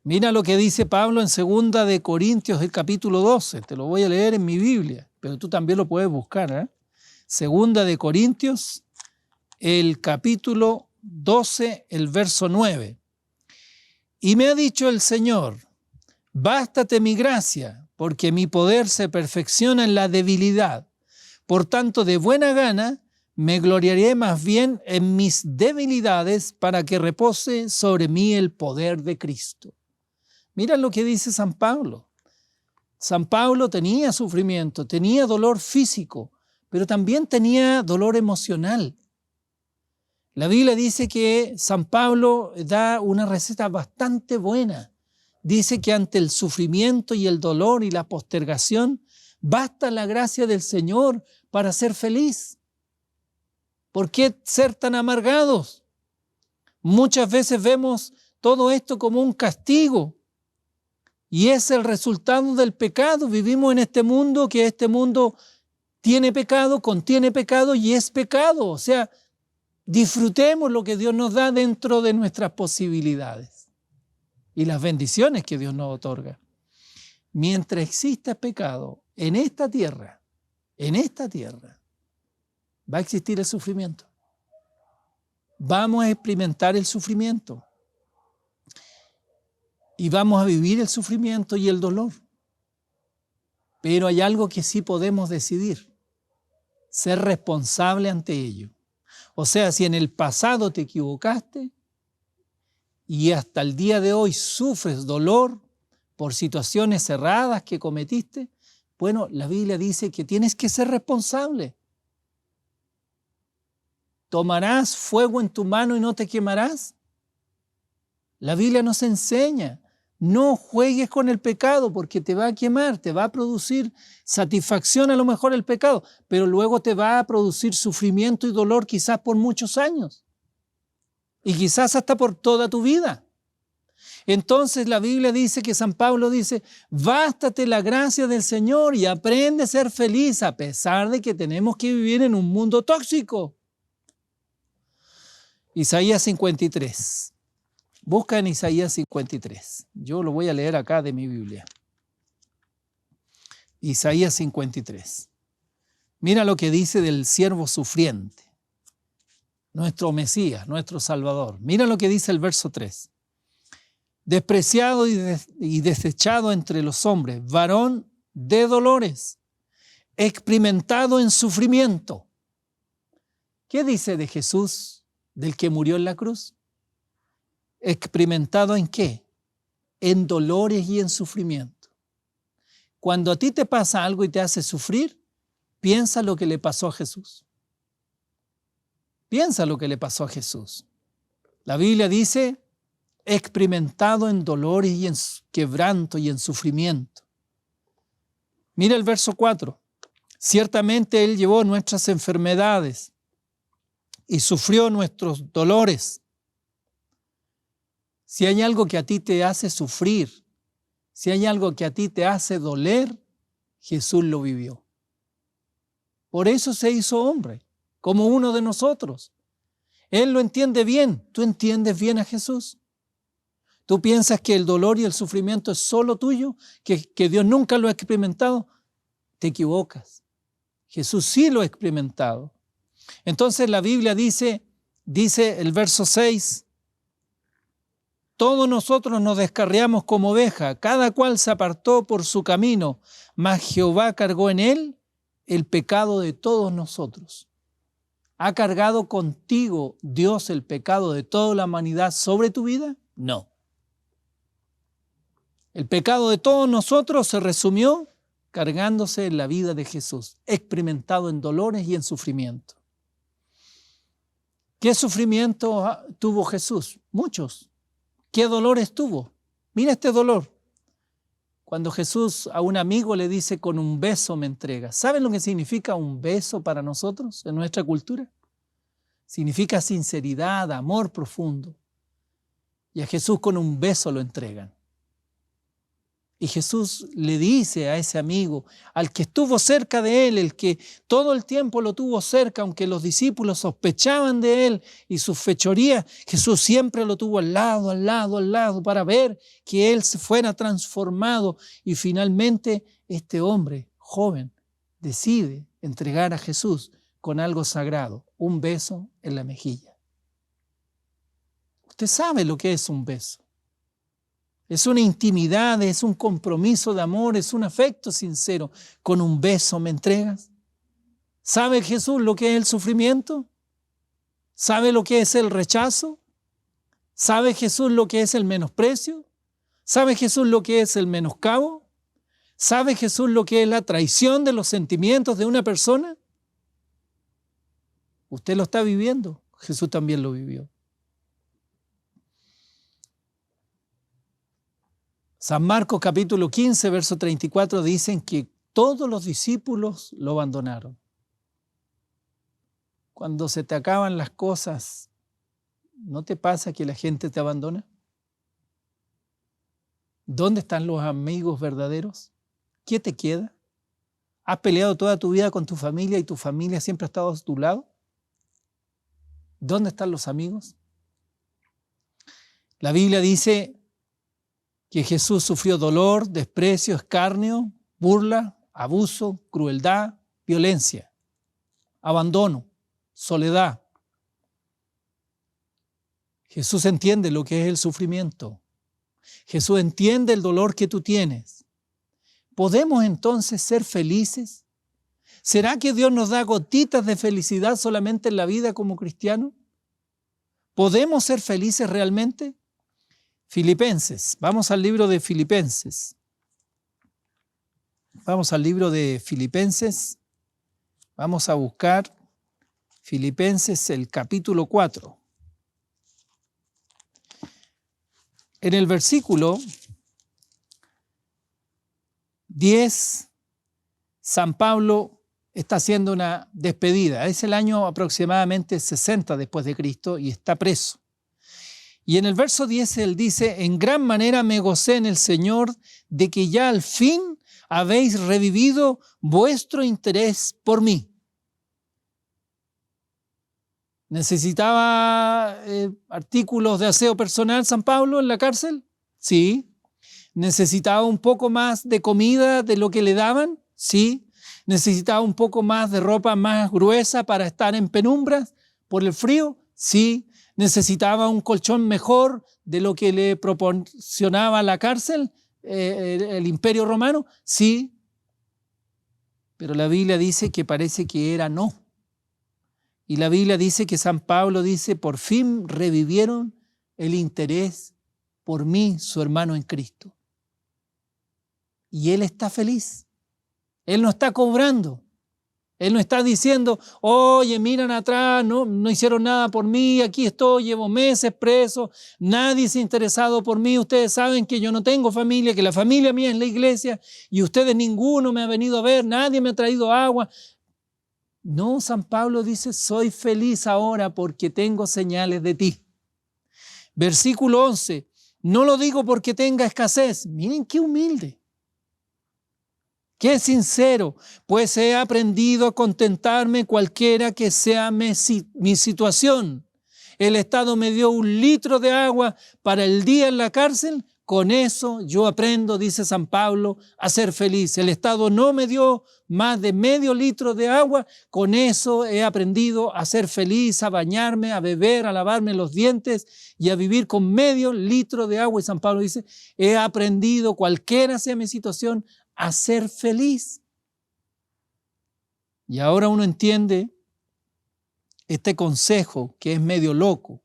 Mira lo que dice Pablo en 2 de Corintios, el capítulo 12. Te lo voy a leer en mi Biblia, pero tú también lo puedes buscar, ¿eh? 2 de Corintios, el capítulo 12, el verso 9. Y me ha dicho el Señor, bástate mi gracia, porque mi poder se perfecciona en la debilidad. Por tanto, de buena gana, me gloriaré más bien en mis debilidades para que repose sobre mí el poder de Cristo. Mira lo que dice San Pablo. San Pablo tenía sufrimiento, tenía dolor físico, pero también tenía dolor emocional. La Biblia dice que San Pablo da una receta bastante buena. Dice que ante el sufrimiento y el dolor y la postergación, basta la gracia del Señor para ser feliz. ¿Por qué ser tan amargados? Muchas veces vemos todo esto como un castigo y es el resultado del pecado. Vivimos en este mundo que este mundo tiene pecado, contiene pecado y es pecado. O sea, disfrutemos lo que Dios nos da dentro de nuestras posibilidades y las bendiciones que Dios nos otorga. Mientras exista pecado en esta tierra, va a existir el sufrimiento. Vamos a experimentar el sufrimiento. Y vamos a vivir el sufrimiento y el dolor. Pero hay algo que sí podemos decidir: ser responsable ante ello. O sea, si en el pasado te equivocaste y hasta el día de hoy sufres dolor por situaciones erradas que cometiste, bueno, la Biblia dice que tienes que ser responsable. ¿Tomarás fuego en tu mano y no te quemarás? La Biblia nos enseña, no juegues con el pecado porque te va a quemar, te va a producir satisfacción a lo mejor el pecado, pero luego te va a producir sufrimiento y dolor quizás por muchos años y quizás hasta por toda tu vida. Entonces la Biblia dice que San Pablo dice, bástate la gracia del Señor y aprende a ser feliz a pesar de que tenemos que vivir en un mundo tóxico. Isaías 53. Busca en Isaías 53. Yo lo voy a leer acá de mi Biblia. Isaías 53. Mira lo que dice del siervo sufriente, nuestro Mesías, nuestro Salvador. Mira lo que dice el verso 3. Despreciado y desechado entre los hombres, varón de dolores, experimentado en sufrimiento. ¿Qué dice de Jesús? Del que murió en la cruz. ¿Experimentado en qué? En dolores y en sufrimiento. Cuando a ti te pasa algo y te hace sufrir, piensa lo que le pasó a Jesús. Piensa lo que le pasó a Jesús. La Biblia dice, experimentado en dolores y en quebranto y en sufrimiento. Mira el verso 4. Ciertamente Él llevó nuestras enfermedades y sufrió nuestros dolores. Si hay algo que a ti te hace sufrir, si hay algo que a ti te hace doler, Jesús lo vivió. Por eso se hizo hombre, como uno de nosotros. Él lo entiende bien. ¿Tú entiendes bien a Jesús? ¿Tú piensas que el dolor y el sufrimiento es solo tuyo? ¿Que Dios nunca lo ha experimentado? Te equivocas. Jesús sí lo ha experimentado. Entonces la Biblia dice el verso 6, todos nosotros nos descarriamos como oveja, cada cual se apartó por su camino, mas Jehová cargó en él el pecado de todos nosotros. ¿Ha cargado contigo Dios el pecado de toda la humanidad sobre tu vida? No. El pecado de todos nosotros se resumió cargándose en la vida de Jesús, experimentado en dolores y en sufrimiento. ¿Qué sufrimiento tuvo Jesús? Muchos. ¿Qué dolores tuvo? Mira este dolor. Cuando Jesús a un amigo le dice, con un beso me entregas. ¿Saben lo que significa un beso para nosotros en nuestra cultura? Significa sinceridad, amor profundo. Y a Jesús con un beso lo entregan. Y Jesús le dice a ese amigo, al que estuvo cerca de él, el que todo el tiempo lo tuvo cerca, aunque los discípulos sospechaban de él y sus fechorías, Jesús siempre lo tuvo al lado, para ver que él se fuera transformado. Y finalmente este hombre joven decide entregar a Jesús con algo sagrado, un beso en la mejilla. Usted sabe lo que es un beso. Es una intimidad, es un compromiso de amor, es un afecto sincero. ¿Con un beso me entregas? ¿Sabe Jesús lo que es el sufrimiento? ¿Sabe lo que es el rechazo? ¿Sabe Jesús lo que es el menosprecio? ¿Sabe Jesús lo que es el menoscabo? ¿Sabe Jesús lo que es la traición de los sentimientos de una persona? Usted lo está viviendo. Jesús también lo vivió. San Marcos capítulo 15, verso 34 dicen que todos los discípulos lo abandonaron. Cuando se te acaban las cosas, ¿no te pasa que la gente te abandona? ¿Dónde están los amigos verdaderos? ¿Qué te queda? ¿Has peleado toda tu vida con tu familia y tu familia siempre ha estado a tu lado? ¿Dónde están los amigos? La Biblia dice que Jesús sufrió dolor, desprecio, escarnio, burla, abuso, crueldad, violencia, abandono, soledad. Jesús entiende lo que es el sufrimiento. Jesús entiende el dolor que tú tienes. ¿Podemos entonces ser felices? ¿Será que Dios nos da gotitas de felicidad solamente en la vida como cristianos? ¿Podemos ser felices realmente? Filipenses, vamos al libro de Filipenses. Vamos al libro de Filipenses. Vamos a buscar Filipenses el capítulo 4. En el versículo 10, San Pablo está haciendo una despedida. Es el año aproximadamente 60 después de Cristo y está preso. Y en el verso 10 él dice: en gran manera me gocé en el Señor de que ya al fin habéis revivido vuestro interés por mí. ¿Necesitaba artículos de aseo personal San Pablo en la cárcel? Sí. ¿Necesitaba un poco más de comida de lo que le daban? Sí. ¿Necesitaba un poco más de ropa más gruesa para estar en penumbras por el frío? Sí. ¿Necesitaba un colchón mejor de lo que le proporcionaba la cárcel, el Imperio Romano? Sí. Pero la Biblia dice que parece que era no. Y la Biblia dice que San Pablo dice: por fin revivieron el interés por mí, su hermano en Cristo. Y él está feliz. Él no está cobrando. Él no está diciendo: oye, miran atrás, no hicieron nada por mí, aquí estoy, llevo meses preso, nadie se ha interesado por mí, ustedes saben que yo no tengo familia, que la familia mía es la iglesia, y ustedes ninguno me ha venido a ver, nadie me ha traído agua. No, San Pablo dice: soy feliz ahora porque tengo señales de ti. Versículo 11, no lo digo porque tenga escasez. Miren qué humilde. Qué sincero, pues he aprendido a contentarme cualquiera que sea mi situación. El Estado me dio 1 litro de agua para el día en la cárcel. Con eso yo aprendo, dice San Pablo, a ser feliz. El Estado no me dio más de medio litro de agua. Con eso he aprendido a ser feliz, a bañarme, a beber, a lavarme los dientes y a vivir con medio litro de agua. Y San Pablo dice: he aprendido, cualquiera sea mi situación, a ser feliz. Y ahora uno entiende este consejo que es medio loco,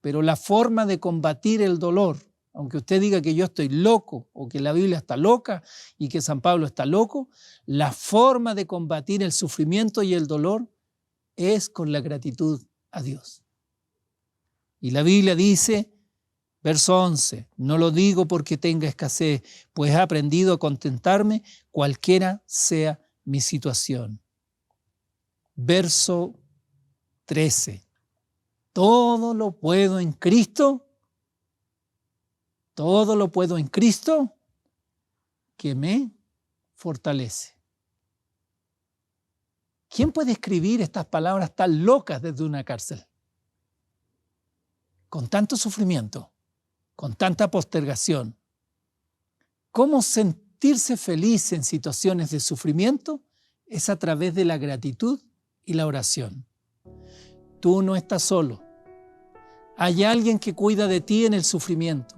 pero la forma de combatir el dolor, aunque usted diga que yo estoy loco o que la Biblia está loca y que San Pablo está loco, la forma de combatir el sufrimiento y el dolor es con la gratitud a Dios. Y la Biblia dice, verso 11, no lo digo porque tenga escasez, pues he aprendido a contentarme cualquiera sea mi situación. Verso 13, todo lo puedo en Cristo. Todo lo puedo en Cristo que me fortalece. ¿Quién puede escribir estas palabras tan locas desde una cárcel? Con tanto sufrimiento, con tanta postergación. ¿Cómo sentirse feliz en situaciones de sufrimiento? Es a través de la gratitud y la oración. Tú no estás solo. Hay alguien que cuida de ti en el sufrimiento.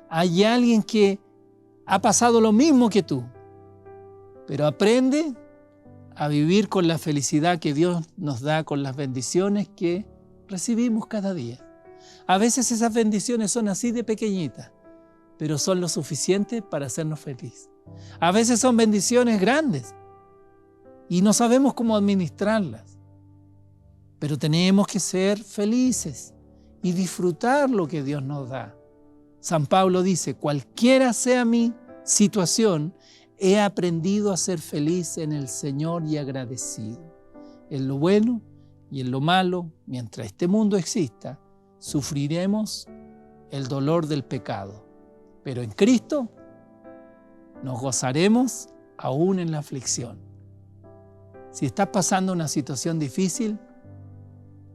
Hay alguien que ha pasado lo mismo que tú, pero aprende a vivir con la felicidad que Dios nos da, con las bendiciones que recibimos cada día. A veces esas bendiciones son así de pequeñitas, pero son lo suficiente para hacernos felices. A veces son bendiciones grandes y no sabemos cómo administrarlas. pero tenemos que ser felices y disfrutar lo que Dios nos da. San Pablo dice, cualquiera sea mi situación, he aprendido a ser feliz en el Señor y agradecido. En lo bueno y en lo malo, mientras este mundo exista, sufriremos el dolor del pecado. Pero en Cristo nos gozaremos aún en la aflicción. Si estás pasando una situación difícil,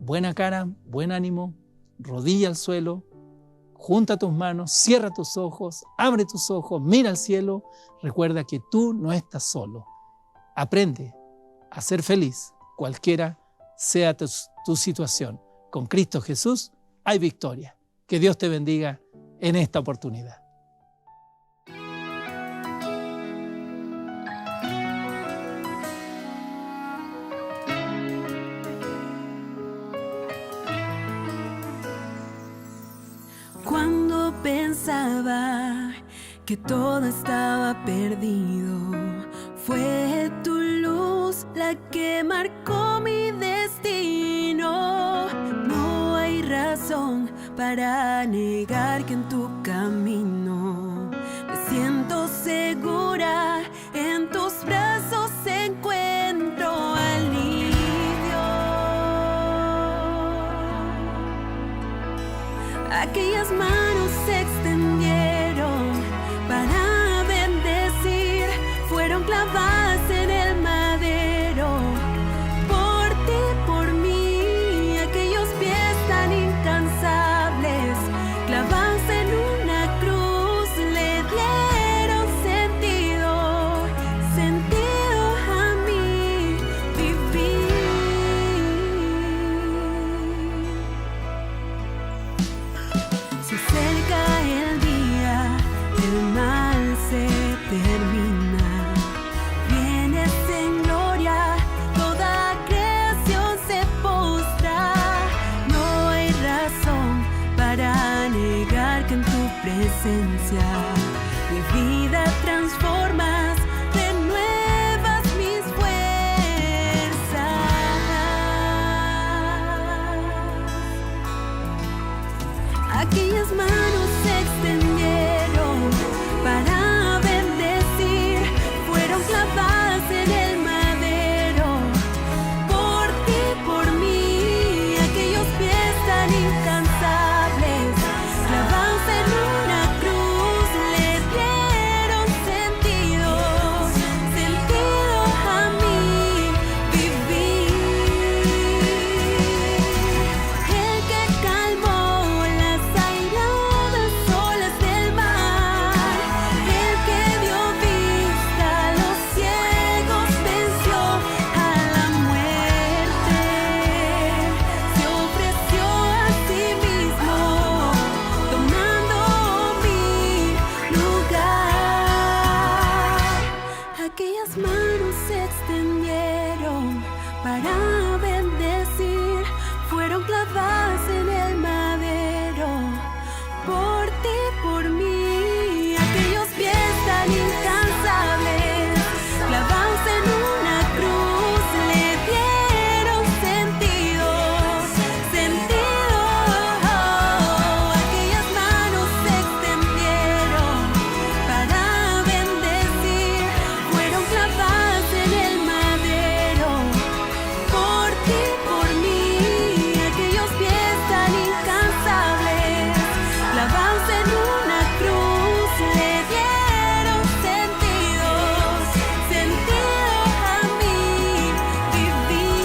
buena cara, buen ánimo, rodilla al suelo, junta tus manos, cierra tus ojos, abre tus ojos, mira al cielo. Recuerda que tú no estás solo. Aprende a ser feliz, cualquiera sea tu situación. Con Cristo Jesús hay victoria. Que Dios te bendiga en esta oportunidad. Cuando pensaba que todo estaba perdido, fue tu luz la que marcó mi destino. No hay razón para negar que en tu camino me siento segura, en tus brazos encuentro alivio. Aquellas manos se extendieron para bendecir, fueron clavadas en el madero, por ti, por mí. Aquellos pies tan incansables, clavados en una cruz, le dieron sentido, sentido a mi vivir. Se acerca el día, el mal se termina. Vienes en gloria, toda creación se postra. No hay razón para negar que en tu presencia mi vida transformas, renuevas mis fuerzas. Aquellas manos se extendieron para bendecir, fueron clavadas en el madero, por ti, por mí. Aquellos pies tan incansables, clavados en una cruz, le dieron sentido, sentido a mi vivir. El que calmó las airadas olas del mar, el que dio vista a los ciegos, venció a la muerte, se ofreció a sí mismo, tomando mi lugar. Aquellas manos se extendieron para bendecir, fueron clavadas en el madero, por ti, por mí. Aquellos pies tan incansables, clavados en una cruz, le dieron sentido, sentido. Aquellas manos se extendieron para bendecir, fueron clavadas en el madero, por ti, por mí. Aquellos pies tan incansables, clavados en una cruz, le dieron sentido, sentido a mi vivir.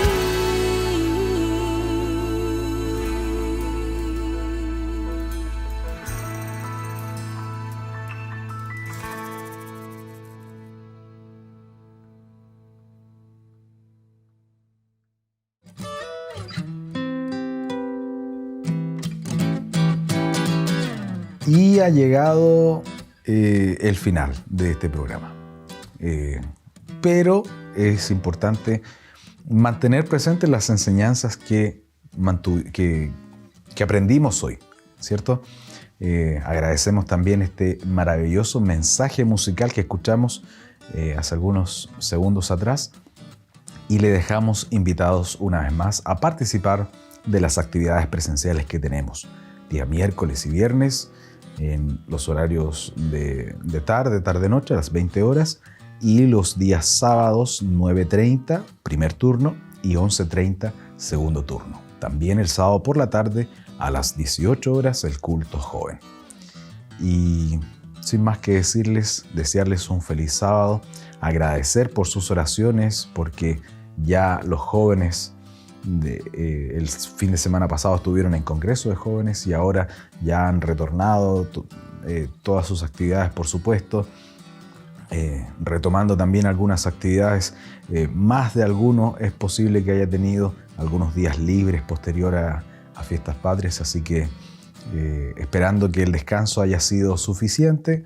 Y ha llegado el final de este programa. Pero es importante mantener presentes las enseñanzas que aprendimos hoy, ¿cierto? Agradecemos también este maravilloso mensaje musical que escuchamos hace algunos segundos atrás, y le dejamos invitados una vez más a participar de las actividades presenciales que tenemos día miércoles y viernes en los horarios de tarde-noche a las 20 horas y los días sábados 9:30 primer turno y 11:30 segundo turno. También el sábado por la tarde a las 18 horas el culto joven. Y sin más que decirles, desearles un feliz sábado, agradecer por sus oraciones porque ya los jóvenes el fin de semana pasado estuvieron en Congreso de Jóvenes y ahora ya han retornado todas sus actividades, por supuesto, retomando también algunas actividades. Más de alguno es posible que haya tenido algunos días libres posterior a Fiestas Patrias, así que esperando que el descanso haya sido suficiente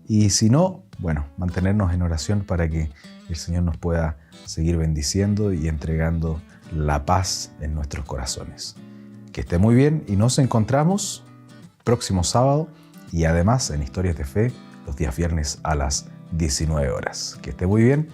y si no, bueno, mantenernos en oración para que el Señor nos pueda seguir bendiciendo y entregando la paz en nuestros corazones. Que esté muy bien y nos encontramos próximo sábado y además en Historias de Fe los días viernes a las 19 horas. Que esté muy bien